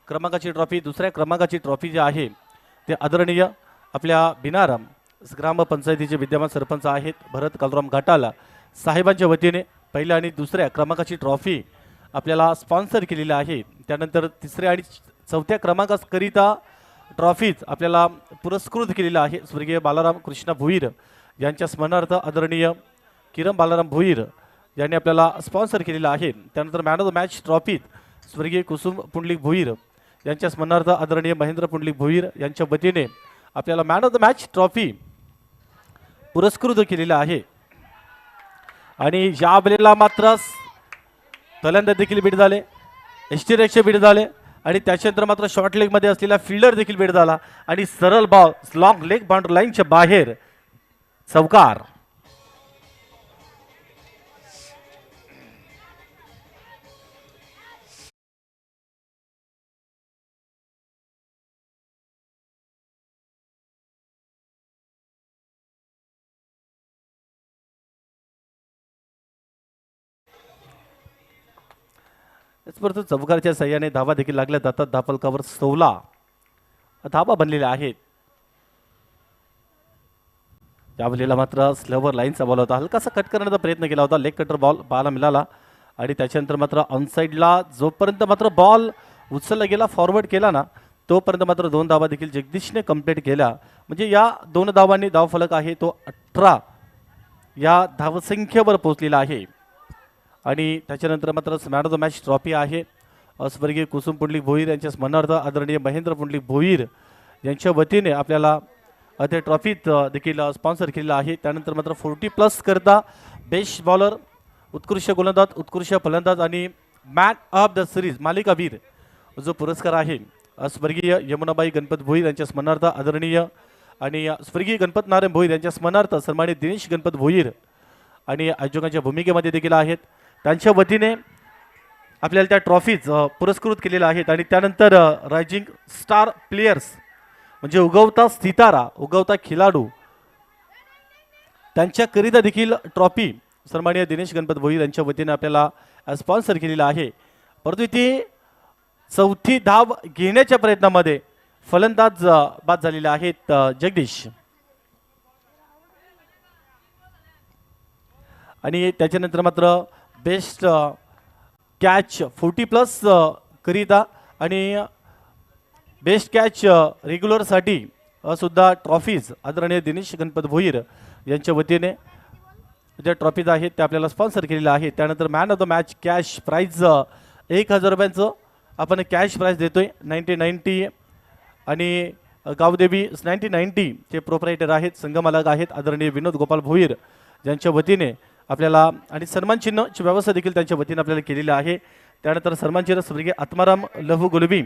क्रमांकाची ट्रॉफी, दुसऱ्या क्रमांकाची ट्रॉफी जी आहे ते आदरणीय आपल्या बिनाराम ग्रामपंचायतीचे विद्यमान सरपंच आहेत भरत कालराम घाटाला साहेबांच्या वतीने पहिल्या आणि दुसऱ्या क्रमांकाची ट्रॉफी आपल्याला स्पॉन्सर केलेली आहे. त्यानंतर तिसऱ्या आणि चौथ्या क्रमांकाकरिता ट्रॉफीज आपल्याला पुरस्कृत केलेला आहे स्वर्गीय बालाराम कृष्णा भोईर यांच्या स्मरणार्थ आदरणीय किरण बालाराम भोईर यांनी आपल्याला स्पॉन्सर केलेला आहे. त्यानंतर man of the match trophy स्वर्गीय कुसुम पुंडलिक भोईर यांच्या स्मरणार्थ आदरणीय महेंद्र पुंडलिक भोईर यांच्या वतीने आपल्याला man of the match trophy पुरस्कृत केलेला आहे. आणि या वेळेला मात्र फलंदाज देखील बीट झाले, एस्टिरेक्सचे बीट झाले आणि त्याच्यानंतर मात्र शॉर्ट लेगमध्ये असलेला फिल्डर देखील बीट झाला आणि सरळ बॉल लॉंग लेग बाउंड्री लाईनच्या बाहेर चौकार. परंतु चौकारच्या सहाय्याने धावा देखील लागल्या जातात. धाफलकावर 16 धावा बनलेल्या आहेत. यावेळेला मात्र स्लोवर लाईनचा बॉल होता, हलकासा कट करण्याचा प्रयत्न केला होता, लेग कटर बॉल पाहायला मिळाला आणि त्याच्यानंतर मात्र ऑनसाईडला जोपर्यंत मात्र बॉल उचलला गेला फॉरवर्ड केला ना तोपर्यंत मात्र 2 धावा देखील जगदीशने कंप्लीट केल्या. म्हणजे या 2 धावांनी धावफलक आहे तो 18 या धावसंख्येवर पोहोचलेला आहे. आणि त्याच्यानंतर मात्र man of the match trophy आहे स्वर्गीय कुसुम पुंडलिक भोईर यांच्या स्मरणार्थ आदरणीय महेंद्र पुंडलिक भोईर यांच्या वतीने आपल्याला ते ट्रॉफीत देखील स्पॉन्सर केलेलं आहे. त्यानंतर मात्र 40+ करता बेस्ट बॉलर, उत्कृष्ट गोलंदाज, उत्कृष्ट फलंदाज आणि मॅन ऑफ द सिरीज मालिकावीर जो पुरस्कार आहे स्वर्गीय यमुनाबाई गणपत भोईर यांच्या स्मरणार्थ आदरणीय आणि स्वर्गीय गणपत नारायण भोईर यांच्या स्मरणार्थ सन्मानित दिनेश गणपत भोईर आणि आयोजकांच्या भूमिकेमध्ये देखील आहेत. त्यांच्या वतीने आपल्याला त्या ट्रॉफीज पुरस्कृत केलेल्या आहेत. आणि त्यानंतर रायझिंग स्टार प्लेयर्स म्हणजे उगवता सितारा, उगवता खिलाडू त्यांच्याकरिता देखील ट्रॉफी सन्माननीय दिनेश गणपत भोईर यांच्या वतीने आपल्याला स्पॉन्सर केलेला आहे. परंतु इथे चौथी धाव घेण्याच्या प्रयत्नामध्ये फलंदाज बाद झालेले आहेत जगदीश. आणि त्याच्यानंतर मात्र बेस्ट कॅच 40+ करिता आणि बेस्ट कॅच रेग्युलरसाठी सुद्धा ट्रॉफीज आदरणीय दिनेश गणपत भोईर यांच्या वतीने ज्या ट्रॉफीज आहेत त्या आपल्याला स्पॉन्सर केलेल्या आहेत. त्यानंतर man of the match cash prize 1000 रुपयांचं आपण कॅश प्राईज देतोय. 90 आणि गावदेवी 90 चे प्रोप्रायटर आहेत, संघमालक आहेत आदरणीय विनोद गोपाल भोईर यांच्या वतीने आपल्याला आणि सन्मान चिन्हची व्यवस्था देखील त्यांच्या वतीने आपल्याला केलेली आहे. त्यानंतर सन्मान चिन्ह स्वर्गीय आत्माराम लहू गुलवी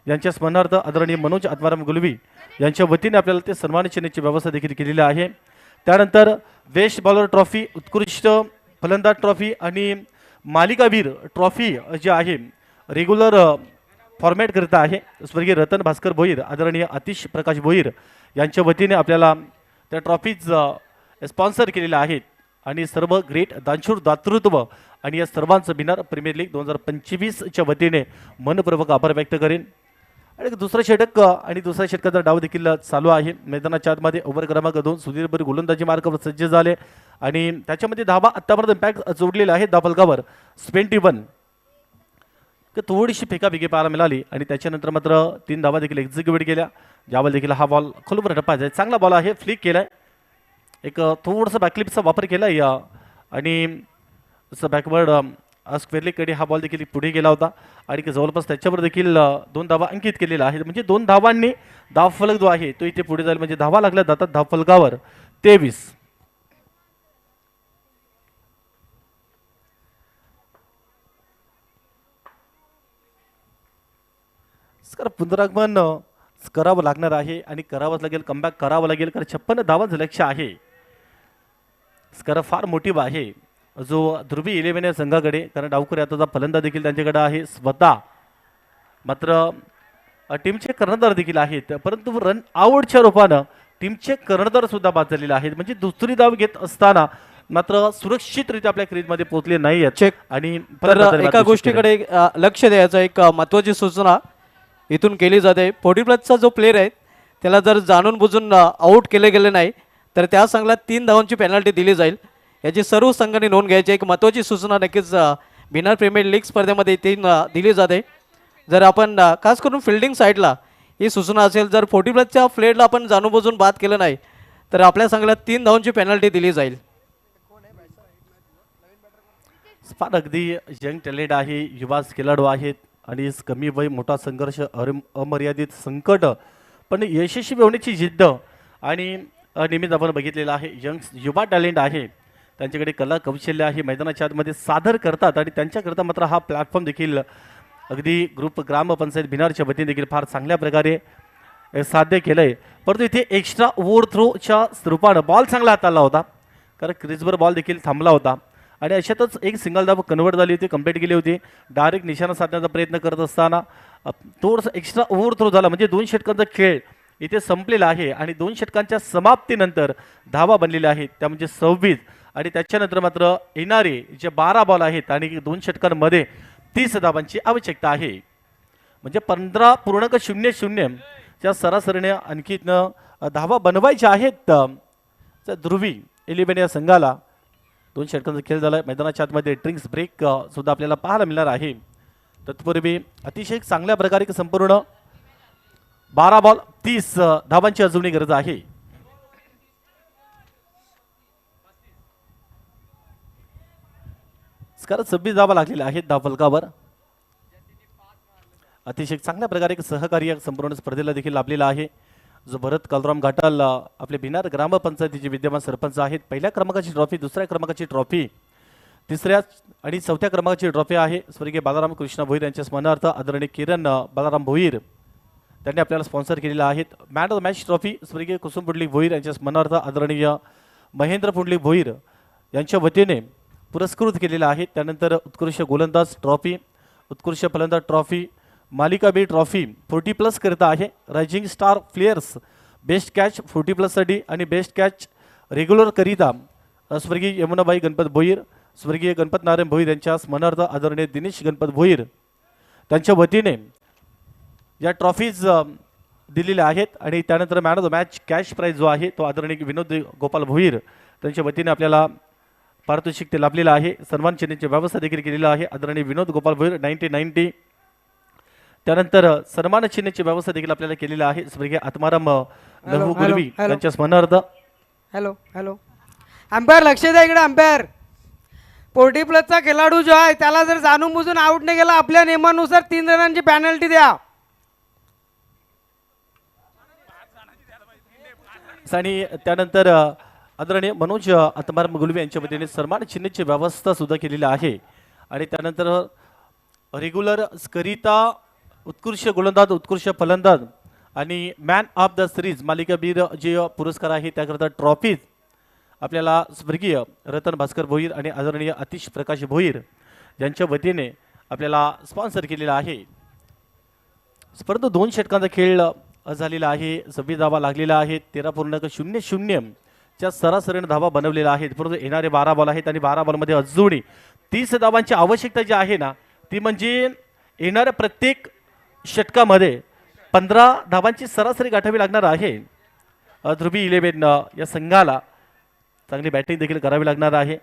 यांच्या स्मरणार्थ आदरणीय मनोज आत्माराम गुलवी यांच्या वतीने आपल्याला ते सन्मान चिन्हाची व्यवस्था देखील केलेली आहे. त्यानंतर बेस्ट बॉलर ट्रॉफी, उत्कृष्ट फलंदाज ट्रॉफी आणि मालिकावीर ट्रॉफी जी आहे रेग्युलर फॉर्मॅट करता आहे स्वर्गीय रतन भास्कर भोईर आदरणीय आतिश प्रकाश भोईर यांच्या वतीने आपल्याला त्या ट्रॉफीज स्पॉन्सर केलेल्या आहेत. आणि सर्व ग्रेट दानशूर दातृत्व आणि या सर्वांचं बिनार प्रीमियर लीग 2025च्या वतीने मनपूर्वक आभार व्यक्त करेन. आणि दुसरा षटक आणि दुसऱ्या षटकाचा डाव देखील चालू आहे. मैदानाच्या आतमध्ये ओव्हर क्रमांक 2 सुधीरभर गोलंदाजी मार्गावर सज्ज झाले आणि त्याच्यामध्ये धावा आत्तापर्यंत इम्पॅक्ट जोडलेला आहे धावफलकावर 21. थोडीशी फेकाफेकी पाहायला मिळाली आणि त्याच्यानंतर मात्र 3 धावा देखील एक्झिक्युट केल्या. ज्यावर देखील हा बॉल खोलवर टप्पा चांगला बॉल आहे, फ्लिक केलाय, एक थोडंसं बॅकलिपचा वापर केला या आणि जसं बॅकवर्ड स्क्वेअरलीकडे हा बॉल देखील पुढे गेला होता आणि जवळपास त्याच्यावर देखील 2 धावा अंकित केलेला आहे. म्हणजे 2 धावांनी धावफलक जो आहे तो इथे पुढे जाईल. म्हणजे धावा लागल्या जातात धावफलकावर 23. पुनरागमन करावं लागणार आहे आणि करावंच लागेल, कमबॅक करावं लागेल कारण 56 धावांचं लक्ष्य आहे. स्कर फार मोटिव आहे जो ध्रुवी 11 या संघाकडे, कारण डावखुरी आताचा फलंदाज देखील त्यांच्याकडे आहे स्वतः. मात्र टीमचे कर्णधार देखील आहेत, परंतु रन आउटच्या रूपानं टीमचे कर्णधार सुद्धा बाद झालेले आहेत. म्हणजे दुसरी धाव घेत असताना मात्र सुरक्षितरित्या आपल्या क्रीजमध्ये पोहोचले नाही आहेत. आणि एका गोष्टीकडे लक्ष द्यायचं, एक महत्त्वाची सूचना इथून केली जाते. 40+चा जो प्लेयर आहे त्याला जर जाणून बुजून आउट केले गेले नाही तर त्या संघाला 3 धावांची पेनल्टी दिली जाईल. याची सर्व संघांनी नोंद घ्यायची. एक महत्त्वाची सूचना नक्कीच बिनार प्रीमियर लीग स्पर्धेमध्ये दिली जाते. जर आपण खास करून फिल्डिंग साईडला ही सूचना असेल, जर 40+च्या प्लेयरला आपण जाणून बुजून बाद केलं नाही तर आपल्या संघाला 3 धावांची पेनल्टी दिली जाईल. फार अगदी यंग टॅलेंट आहे, युवा खेळाडू आहेत आणि कमी वय, मोठा संघर्ष, अमर्यादित संकट पण यशस्वी होण्याची जिद्द आणि नेहमीच आपण बघितलेलं आहे. यंग युवा टॅलेंट आहे, त्यांच्याकडे कला कौशल्य आहे, मैदानाच्या आतमध्ये सादर करतात आणि त्यांच्याकरता मात्र हा प्लॅटफॉर्म देखील अगदी ग्रुप ग्रामपंचायत बिनारच्या वतीने देखील फार चांगल्या प्रकारे साध्य केलं आहे. परंतु इथे एक्स्ट्रा ओव्हर थ्रोच्या रूपानं बॉल चांगला हाताळला होता, कारण क्रिजवर बॉल देखील थांबला होता आणि अशातच एक सिंगल धाव कन्वर्ट झाली होती, कंप्लीट केली होती. डायरेक्ट निशाणा साधण्याचा प्रयत्न करत असताना थोडंसं एक्स्ट्रा ओव्हर थ्रो झाला. म्हणजे 2 षटकांचा खेळ इथे संपलेला आहे आणि 2 षटकांच्या समाप्तीनंतर धावा बनलेल्या आहेत त्या म्हणजे 26 आणि त्याच्यानंतर मात्र येणारे जे 12 बॉल आहेत आणि 2 षटकांमध्ये 30 धावांची आवश्यकता आहे. म्हणजे 15.00 च्या सरासरीने आणखी धावा बनवायच्या आहेत ध्रुवी 11 या संघाला. 2 षटकांचा खेळ झाला. मैदानाच्या आतमध्ये ड्रिंक्स ब्रेक सुद्धा आपल्याला पाहायला मिळणार आहे. तत्पूर्वी अतिशय चांगल्या प्रकारे संपूर्ण 12 बॉल 30 धावांची अजूनही गरज आहे. स्कोर 26 धावा लागलेल्या आहेत धावफलकावर. अतिशय चांगल्या प्रकारे एक सहकार्य संपूर्ण स्पर्धेला देखील लाभलेला आहे. जो भरत कालराम घाटाल आपले भिनार ग्रामपंचायतीचे विद्यमान सरपंच आहेत. पहिल्या क्रमांकाची ट्रॉफी, दुसऱ्या क्रमांकाची ट्रॉफी, तिसऱ्या आणि चौथ्या क्रमांकाची ट्रॉफी आहे स्वर्गीय बालाराम कृष्ण भोईर यांच्या स्मरणार्थ आदरणीय किरण बालाराम भोईर त्यांनी आपल्याला स्पॉन्सर केलेला आहे. Man of the match trophy स्वर्गीय कुसुम पुंडलिक भोईर यांच्या स्मरणार्थ आदरणीय महेंद्र पुंडलिक भोईर यांच्या वतीने पुरस्कृत केलेला आहे. त्यानंतर उत्कृष्ट गोलंदाज ट्रॉफी, उत्कृष्ट फलंदाज ट्रॉफी, मालिका बी ट्रॉफी 40+ करता आहे. Rising star players best catch 40+साठी आणि बेस्ट कॅच रेग्युलर करिता स्वर्गीय यमुनाबाई गणपत भोईर, स्वर्गीय गणपत नारायण भोईर यांच्या स्मरणार्थ आदरणीय दिनेश गणपत भोईर त्यांच्या वतीने या ट्रॉफीज दिलेल्या आहेत. आणि त्यानंतर man of the match cash prize जो आहे तो आदरणीय विनोद गोपाल भोईर त्यांच्या वतीने आपल्याला पारितोषिक ते लाभलेलं आहे. सन्मान चिन्हाची व्यवस्था देखील केलेली आहे आदरणीय विनोद गोपाल भोईर 90-90. त्यानंतर सन्मान चिन्हाची व्यवस्था देखील आपल्याला केलेली आहे स्वर्गीय आत्माराम लहू गुलवी यांच्या स्मरणार्थ. हॅलो हॅलो अंपायर लक्ष द्या इकडे. अंपायर 40+चा खेळाडू जो आहे त्याला जर जाणून बुजून आउट नाही गेला आपल्या नियमानुसार 3 रनांची पॅनल्टी द्या. आणि त्यानंतर आदरणीय मनोज आत्माराम गुलवे यांच्या वतीने सन्मान चिन्हाची व्यवस्था सुद्धा केलेली आहे. आणि त्यानंतर रेग्युलर करिता उत्कृष्ट गोलंदाज, उत्कृष्ट फलंदाज आणि मॅन ऑफ द सिरीज मालिकाबीर जे पुरस्कार आहे त्याकरता ट्रॉफीज आपल्याला स्वर्गीय रतन भास्कर भोईर आणि आदरणीय आतिश प्रकाश भोईर यांच्या वतीने आपल्याला स्पॉन्सर केलेला आहे. स्पर्धा 2 षटकांचा खेळ झालेला आहे. 26 धावा लागलेला आहे. 13.00 च्या सरासरीने धावा बनवलेल्या आहेत. परंतु येणारे 12 बॉल आहेत आणि 12 बॉलमध्ये अजूनही 30 धावांची आवश्यकता जी आहे ना ती म्हणजे येणाऱ्या प्रत्येक षटकामध्ये 15 धावांची सरासरी गाठावी लागणार आहे. ध्रुवी 11 या संघाला चांगली बॅटिंग देखील करावी लागणार आहे.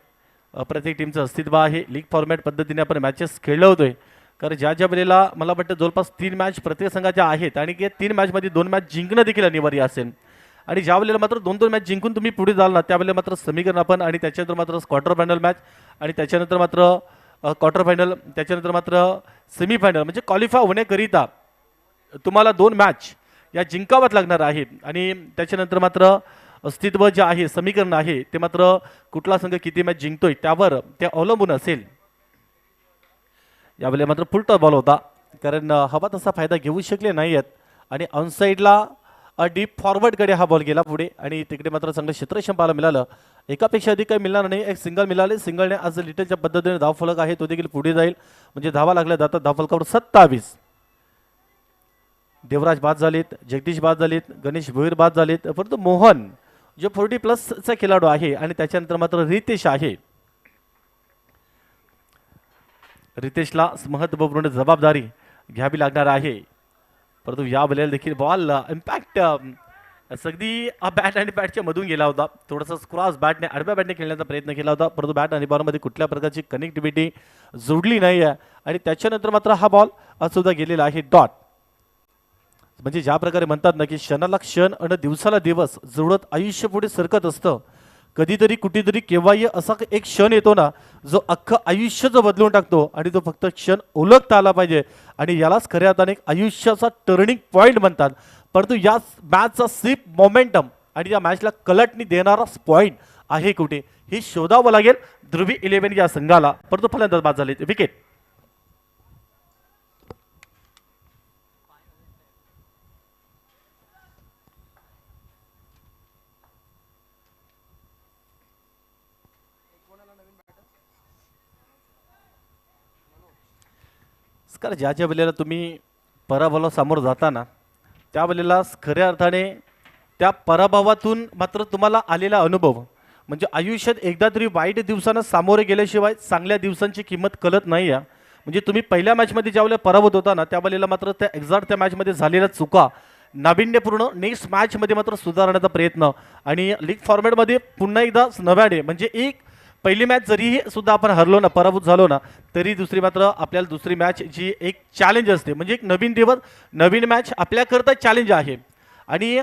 प्रत्येक टीमचं अस्तित्व आहे. लीग फॉर्मॅट पद्धतीने आपण मॅचेस खेळलो होतोय कारण ज्या वेळेला मला वाटतं जवळपास 3 मॅच प्रत्येक संघाच्या आहेत आणि या 3 मॅचमध्ये 2 मॅच जिंकणं देखील अनिवार्य असेल. आणि ज्या वेळेला मात्र 2-2 मॅच जिंकून तुम्ही पुढे जाल ना त्यावेळेला मात्र समीकरण आपण आणि त्याच्यानंतर मात्र क्वार्टर फायनल मॅच आणि त्याच्यानंतर मात्र क्वार्टर फायनल, त्याच्यानंतर मात्र सेमीफायनल म्हणजे क्वालिफाय होण्याकरिता तुम्हाला 2 मॅच या जिंकाव्यात लागणार आहे. आणि त्याच्यानंतर मात्र अस्तित्व जे आहे समीकरण आहे ते मात्र कुठला संघ किती मॅच जिंकतोय त्यावर ते अवलंबून असेल. यावेळेला मात्र फुलटॉस बॉल होता कारण हवा तसा फायदा घेऊ शकले नाही आहेत. आणि ऑनसाईडला डीप फॉरवर्डकडे हा बॉल गेला पुढे आणि तिकडे मात्र चांगलं क्षेत्ररक्षण पाहायला मिळालं. एकापेक्षा अधिक काही मिळणार नाही. एक सिंगल मिळाले. सिंगलने आज लिटलच्या पद्धतीने धावफलक आहे तो देखील पुढे जाईल म्हणजे धावा लागल्या जातात. धावफलकावर 27. देवराज बाद झालेत, जगदीश बाद झालेत, गणेश भोईर बाद झालेत. परंतु मोहन जो 40+चा खेळाडू आहे आणि त्याच्यानंतर मात्र रितेश आहे. रितेशला महत्त्वपूर्ण जबाबदारी घ्यावी लागणार आहे. परंतु या वेळेला देखील बॉल इम्पॅक्ट अगदी बॅट आणि बॅटच्या मधून गेला होता. थोडासा क्रॉस बॅटने आडव्या बॅटने खेळण्याचा प्रयत्न केला होता परंतु बॅट आणि बॉलमध्ये कुठल्या प्रकारची कनेक्टिव्हिटी जोडली नाही आहे. आणि त्याच्यानंतर मात्र हा बॉल सुद्धा गेलेला आहे डॉट. म्हणजे ज्या प्रकारे म्हणतात ना की क्षणाला क्षण आणि दिवसाला दिवस जुळत आयुष्य पुढे सरकत असतं. कधीतरी कुठेतरी केव्हाही असा एक क्षण येतो ना जो अख्खं आयुष्यच बदलून टाकतो आणि तो फक्त क्षण ओळखता आला पाहिजे. आणि यालाच खऱ्या अर्थाने एक आयुष्याचा टर्निंग पॉईंट म्हणतात. परंतु या मॅचचा स्लिप मोमेंटम आणि या मॅचला कलटणी देणारा पॉईंट आहे कुठे हे शोधावं लागेल ध्रुवी 11 या संघाला. परंतु फलंदाज बाद झाले. विकेट. कारण ज्या ज्या वेळेला तुम्ही पराभवाला सामोरं जाताना त्यावेळेला खऱ्या अर्थाने त्या पराभवातून मात्र तुम्हाला आलेला अनुभव म्हणजे आयुष्यात एकदा तरी वाईट दिवसांना सामोरे गेल्याशिवाय चांगल्या दिवसांची किंमत कळत नाही आहे. म्हणजे तुम्ही पहिल्या मॅचमध्ये ज्या वेळेला पराभूत होता ना त्यावेळेला मात्र त्या एक्झॅक्ट त्या मॅचमध्ये झालेल्या चुका नाविन्यपूर्ण नेक्स्ट मॅचमध्ये मात्र सुधारण्याचा प्रयत्न आणि लीग फॉर्मॅटमध्ये पुन्हा एकदा नव्याने म्हणजे एक पहिली मॅच जरी सुद्धा आपण हरलो ना, पराभूत झालो ना, तरी दुसरी मात्र आपल्याला दुसरी मॅच जी एक चॅलेंज असते, म्हणजे एक नवीन दिवस नवीन मॅच आपल्याकरता चॅलेंज आहे. आणि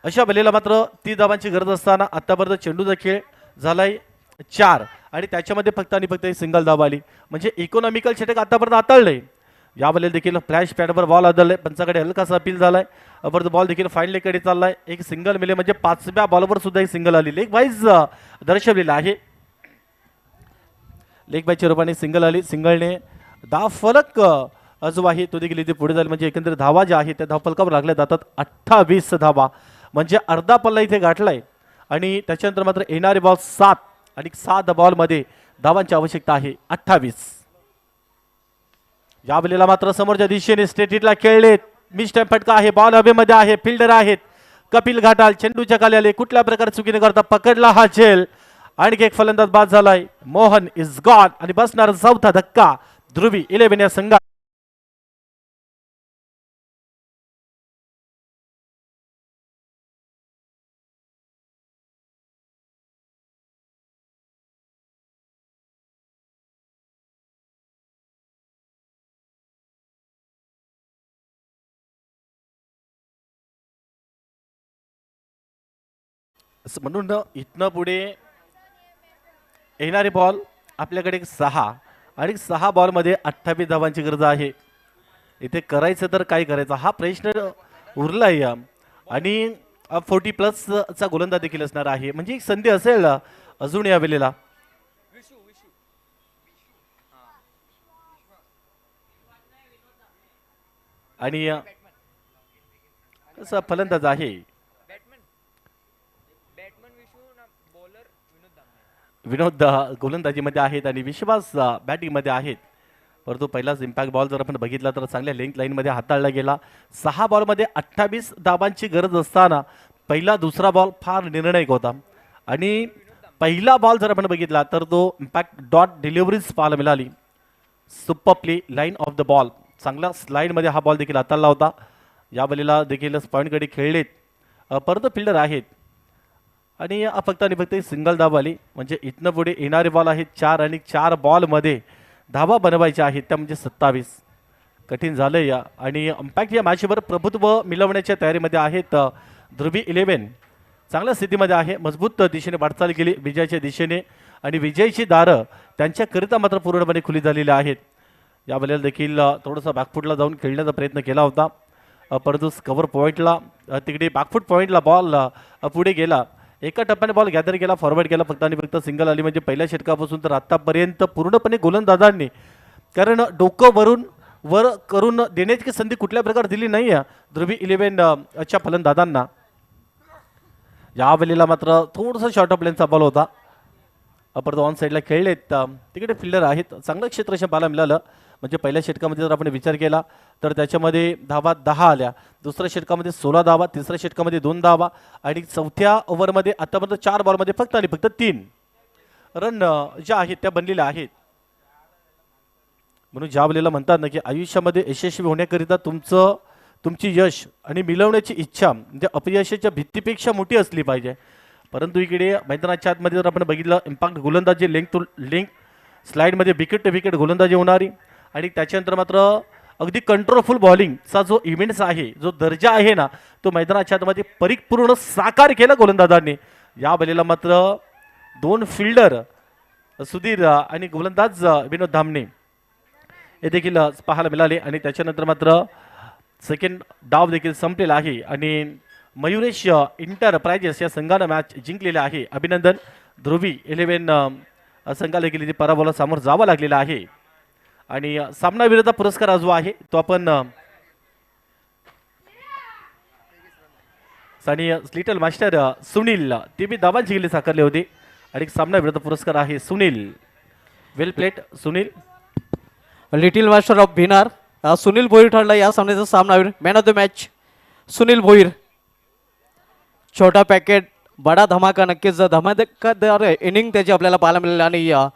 अशा वेळेला मात्र 30 धावांची गरज असताना आतापर्यंत चेंडूचा खेळ झालाय 4 आणि त्याच्यामध्ये फक्त आणि फक्त एक सिंगल धाव आली, म्हणजे इकॉनॉमिकल षटक आतापर्यंत हाताळलंय. या वेळेला देखील फ्लॅश पॅडवर बॉल आदळलाय, पंचाकडे हलकासा अपील झालाय, परत बॉल देखील फाईन लेगकडे चाललाय. एक सिंगल मिले म्हणजे 5व्या बॉलवर सुद्धा एक सिंगल आली, लेग वाईज दर्शवलेला आहे. लेग बायच्या रूपाने सिंगल आली, सिंगलने धाव फलक जो आहे तो देखील इथे पुढे झाला, म्हणजे एकंदरीत धावा ज्या आहेत त्या धाव फलकावर लागल्या जातात. 28 धावा म्हणजे अर्धा पल्ला इथे गाठलाय. आणि त्याच्यानंतर मात्र येणारे बॉल 7 आणि 7 बॉलमध्ये धावांची आवश्यकता आहे 28. या वेळेला मात्र समोरच्या दिशेने स्ट्रेट हिटला खेळलेत, मिस टाइम फटका आहे, बॉल हवेमध्ये आहे, फिल्डर आहेत कपिल घाटाल, चेंडूच्या खाली आले, कुठल्या प्रकारे चुकीने करता पकडला हा झेल. आणखी एक फलंदाज बाद झालाय, मोहन इज गॉन आणि बसणार चौथा धक्का ध्रुवी 11 या संघात. म्हणून इथनं पुढे येणारे बॉल आपल्याकडे 6 आणि 6 बॉलमध्ये 28 धावांची गरज आहे. इथे करायचं तर काय करायचं हा प्रश्न उरलाय. आणि 40+ गोलंदाज देखील असणार आहे, म्हणजे एक संधी असेल अजून या वेळेला. आणि कसा फलंदाज आहे विनोद गोलंदाजीमध्ये आहेत आणि विश्वास बॅटिंगमध्ये आहेत. परंतु पहिलाच इम्पॅक्ट बॉल जर आपण बघितला तर चांगल्या लेंथ लाईनमध्ये हाताळला गेला. 6 बॉलमध्ये 28 धावांची गरज असताना पहिला दुसरा बॉल फार निर्णायक होता. आणि पहिला बॉल जर आपण बघितला तर तो इम्पॅक्ट डॉट डिलिव्हरीज पाहायला मिळाली. Super play line of the ball, चांगल्या स्लाईडमध्ये हा बॉल देखील हाताळला होता. या वेळेला देखील पॉईंटकडे खेळलेत, परत फिल्डर आहेत आणि फक्त आणि फक्त सिंगल धाव आली. म्हणजे इथनं पुढे येणारे बॉल आहेत 4 आणि 4 बॉलमध्ये धावा बनवायच्या आहेत त्या म्हणजे 27. कठीण झालं या. आणि इम्पॅक्ट या मॅचवर प्रभुत्व मिळवण्याच्या तयारीमध्ये आहेत. ध्रुवी 11 चांगल्या स्थितीमध्ये आहे, मजबूत दिशेने वाटचाल केली विजयाच्या दिशेने आणि विजयाची दारं त्यांच्याकरिता मात्र पूर्णपणे खुली झालेली आहेत. या वेळेला देखील थोडंसं बॅकफुटला जाऊन खेळण्याचा प्रयत्न केला होता, परंतु कव्हर पॉईंटला तिकडे बॅकफुट पॉईंटला बॉल पुढे गेला. एका टप्प्याने बॉल गॅदर केला, फॉरवर्ड केला, फक्त आणि फक्त सिंगल आली. म्हणजे पहिल्या षटकापासून तर आतापर्यंत पूर्णपणे गोलंदाजांनी, कारण डोकं वर करून देण्याची संधी कुठल्या प्रकारे दिली नाही आहे ध्रुवी 11 फलंदाजांना. या वेळेला मात्र थोडंसं शॉर्ट ऑफ लेनचा बॉल होता, परत ऑन साईडला खेळलेत, तिकडे फिल्डर आहेत, चांगलं क्षेत्ररक्षण पाहायला मिळालं. म्हणजे पहिल्या षटकामध्ये जर आपण विचार केला तर त्याच्यामध्ये धावा 10 आल्या, दुसऱ्या षटकामध्ये 16 धावा, तिसऱ्या षटकामध्ये 2 धावा आणि चौथ्या ओव्हरमध्ये आतापर्यंत 4 बॉलमध्ये फक्त आणि फक्त 3 रन ज्या आहेत त्या बनलेल्या आहेत. म्हणून ज्या वेळेला म्हणतात ना की आयुष्यामध्ये यशस्वी होण्याकरिता तुमची यश आणि मिळवण्याची इच्छा म्हणजे अपयशाच्या भीतीपेक्षा मोठी असली पाहिजे. परंतु इकडे मैदानाच्या आतमध्ये जर आपण बघितलं इम्पॅक्ट गोलंदाजी लिंक स्लाईडमध्ये विकेट टू विकेट गोलंदाजी होणारी आणि त्याच्यानंतर मात्र अगदी कंट्रोलफुल बॉलिंगचा जो इव्हेंट्स आहे, जो दर्जा आहे ना, तो मैदानाच्या आतमध्ये परिपूर्ण साकार केला गोलंदाजांनी. या वेळेला मात्र 2 फिल्डर सुधीर आणि गोलंदाज विनोद धामणे हे देखील पाहायला मिळाले. आणि त्याच्यानंतर मात्र सेकंड डाव देखील संपलेला आहे आणि मयुरेश इंटरप्राइजेस या संघानं मॅच जिंकलेला आहे. अभिनंदन. ध्रुवी 11 संघाला देखील इथे पराभवाला सामोर जावं लागलेलं आहे. आणि सामनाविरुद्ध पुरस्कार जो आहे तो आपण आणि लिटल मास्टर सुनील ते बी धावांची गेली साकारले होते. आणि सामनाविरुद्ध पुरस्कार आहे Sunil. Well played Sunil. Little master of Bhinar Sunil Bhoir ठरला या सामन्याचा सामनावीर. Man of the match Sunil Bhoir. छोटा पॅकेट बडा धमाका, नक्कीच धमाकेदार इनिंग त्याची आपल्याला पाहायला मिळाली आणि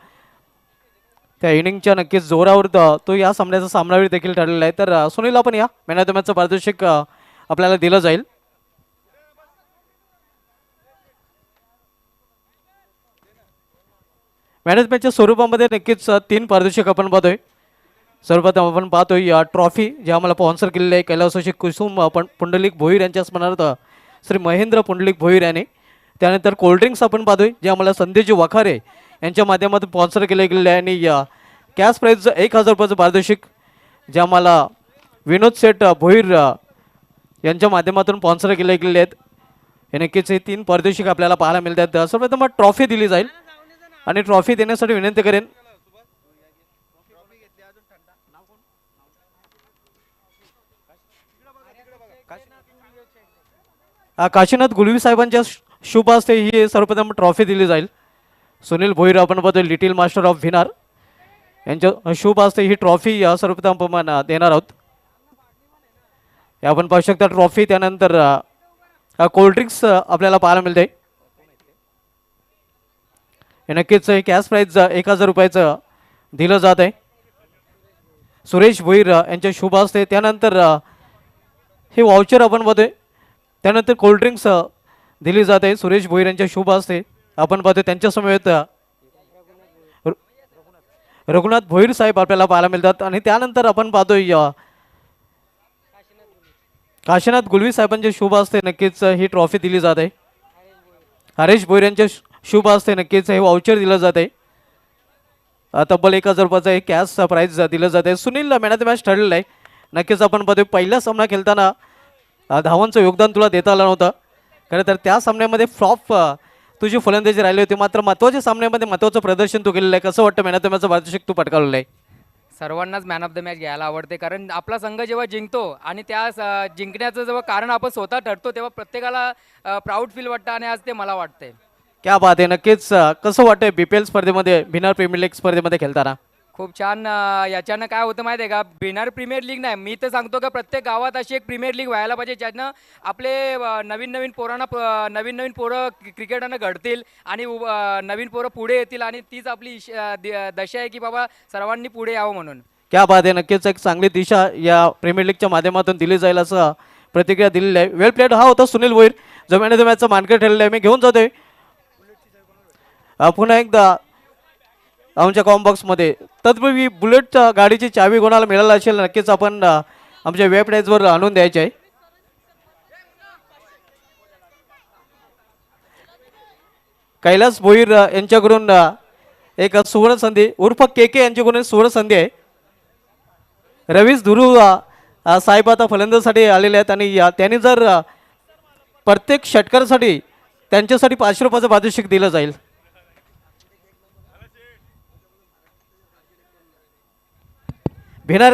त्या इनिंगच्या नक्कीच जोरावर तो या सामन्याचा सामनावीर देखील ठरलेला आहे. तर सुनील आपण या मॅन ऑफ द मॅचचं पारितोषिक आपल्याला दिलं जाईल. मॅनेजमेंटच्या स्वरूपामध्ये नक्कीच तीन पारितोषिक आपण पाहतोय. सर्वप्रथम आपण पाहतोय या ट्रॉफी जे आम्हाला स्पॉन्सर केलेली आहे कैलासवासी कुसुम आपण पुंडलिक भोईर यांच्या स्मरणार्थ श्री महेंद्र पुंडलिक भोईर याने. त्यानंतर कोल्ड्रिंक्स आपण पाहतोय जे आम्हाला संदेश वाखारे यांच्या माध्यमातून स्पॉन्सर केले गेलेले आहे. आणि या कॅश प्राईज 1000 रुपयाचं पारितोषिक जे आम्हाला विनोद शेठ भोईर यांच्या माध्यमातून स्पॉन्सर केले गेलेले आहेत. हे नक्कीच हे तीन पारितोषिक आपल्याला पाहायला मिळतात. सर्वप्रथम ट्रॉफी दिली जाईल आणि ट्रॉफी देण्यासाठी विनंती करेन काशीनाथ गुलवी साहेबांच्या शुभ हस्ते ही सर्वप्रथम ट्रॉफी दिली जाईल. सुनील भोईर आपण बघतोय लिटिल मास्टर ऑफ व्हिनार यांच्या शुभ हस्ते ही ट्रॉफी सर्वप्रथम आपण देणार आहोत. हे आपण पाहू शकता ट्रॉफी. त्यानंतर कोल्ड्रिंक्स आपल्याला पाहायला मिळते. हे नक्कीच कॅश प्राईज 1000 रुपयाचं दिलं जात आहे सुरेश भोईर यांच्या शुभ हस्ते. त्यानंतर हे वाउचर आपण बघतोय. त्यानंतर कोल्ड्रिंक्स दिली जाते सुरेश भोईर यांच्या शुभ हस्ते. आपण पाहतोय त्यांच्या समवेत रघुनाथ भोईर साहेब आपल्याला पाहायला मिळतात. आणि त्यानंतर आपण पाहतोय काशीनाथ गुलवी साहेबांच्या शुभ हस्ते नक्कीच ही ट्रॉफी दिली जात आहे. हरेश भोईर यांच्या शुभ हस्ते नक्कीच हे वाउचर दिलं जात आहे. तब्बल 1000 रुपयाचं हे कॅश प्राईज दिलं जात आहे. Sunil man of the match ठरलेलं आहे. नक्कीच आपण पाहतोय पहिला सामना खेळताना धावांचं योगदान तुला देता आलं नव्हतं. खरं तर त्या सामन्यामध्ये फ्लॉप तुझी फलंदाजी राहिली होती. मात्र महत्त्वाच्या सामन्यामध्ये महत्त्वाचं प्रदर्शन तू केलेलं आहे. कसं वाटतं मॅन ऑफ द मॅचचं पारितोषिक तू पटकावलेलं आहे? सर्वांनाच मॅन ऑफ द मॅच घ्यायला आवडते, कारण आपला संघ जेव्हा जिंकतो आणि त्या जिंकण्याचं जेव्हा कारण आपण स्वतः ठरतो तेव्हा प्रत्येकाला प्राऊड फील वाटतं आणि आज ते मला वाटते. क्या बात आहे. नक्कीच कसं वाटतंय BPL स्पर्धेमध्ये बिनार प्रीमियर लीग स्पर्धेमध्ये खेळताना? खूप छान. याच्यानं काय होतं माहिती आहे का, बिनार प्रीमियर लीग नाही, मी तर सांगतो का प्रत्येक गावात अशी एक प्रीमियर लीग व्हायला पाहिजे ज्यानं आपले नवीन नवीन पोरं क्रिकेटनं घडतील आणि नवीन पोरं पुढे येतील आणि तीच आपली दशा आहे की बाबा सर्वांनी पुढे यावं म्हणून. क्या बात आहे. नक्कीच एक चांगली दिशा या प्रीमियर लीगच्या माध्यमातून दिली जाईल असं प्रतिक्रिया दिलेली आहे. वेल प्लेड हा होता सुनील भोईर जो मॅन ऑफ द मॅचचा मानकरी ठरलेला आहे. मी घेऊन जातोय पुन्हा एकदा आमच्या कॉम्बॉक्समध्ये. तत्पूर्वी बुलेट गाडीची चावी कोणाला मिळाली असेल नक्कीच आपण आमच्या वेबसाईटवर आणून द्यायची आहे. कैलास भोईर यांच्याकडून एक सुवर्ण संधी उर्फ KK यांच्याकडून सुवर्ण संधी आहे. रवीश धुरू साहेब आता फलंदाजीसाठी आलेले आहेत आणि त्यांनी जर प्रत्येक षटकारासाठी त्यांच्यासाठी 500 रुपयाचं पारितोषिक दिलं जाईल. भिनार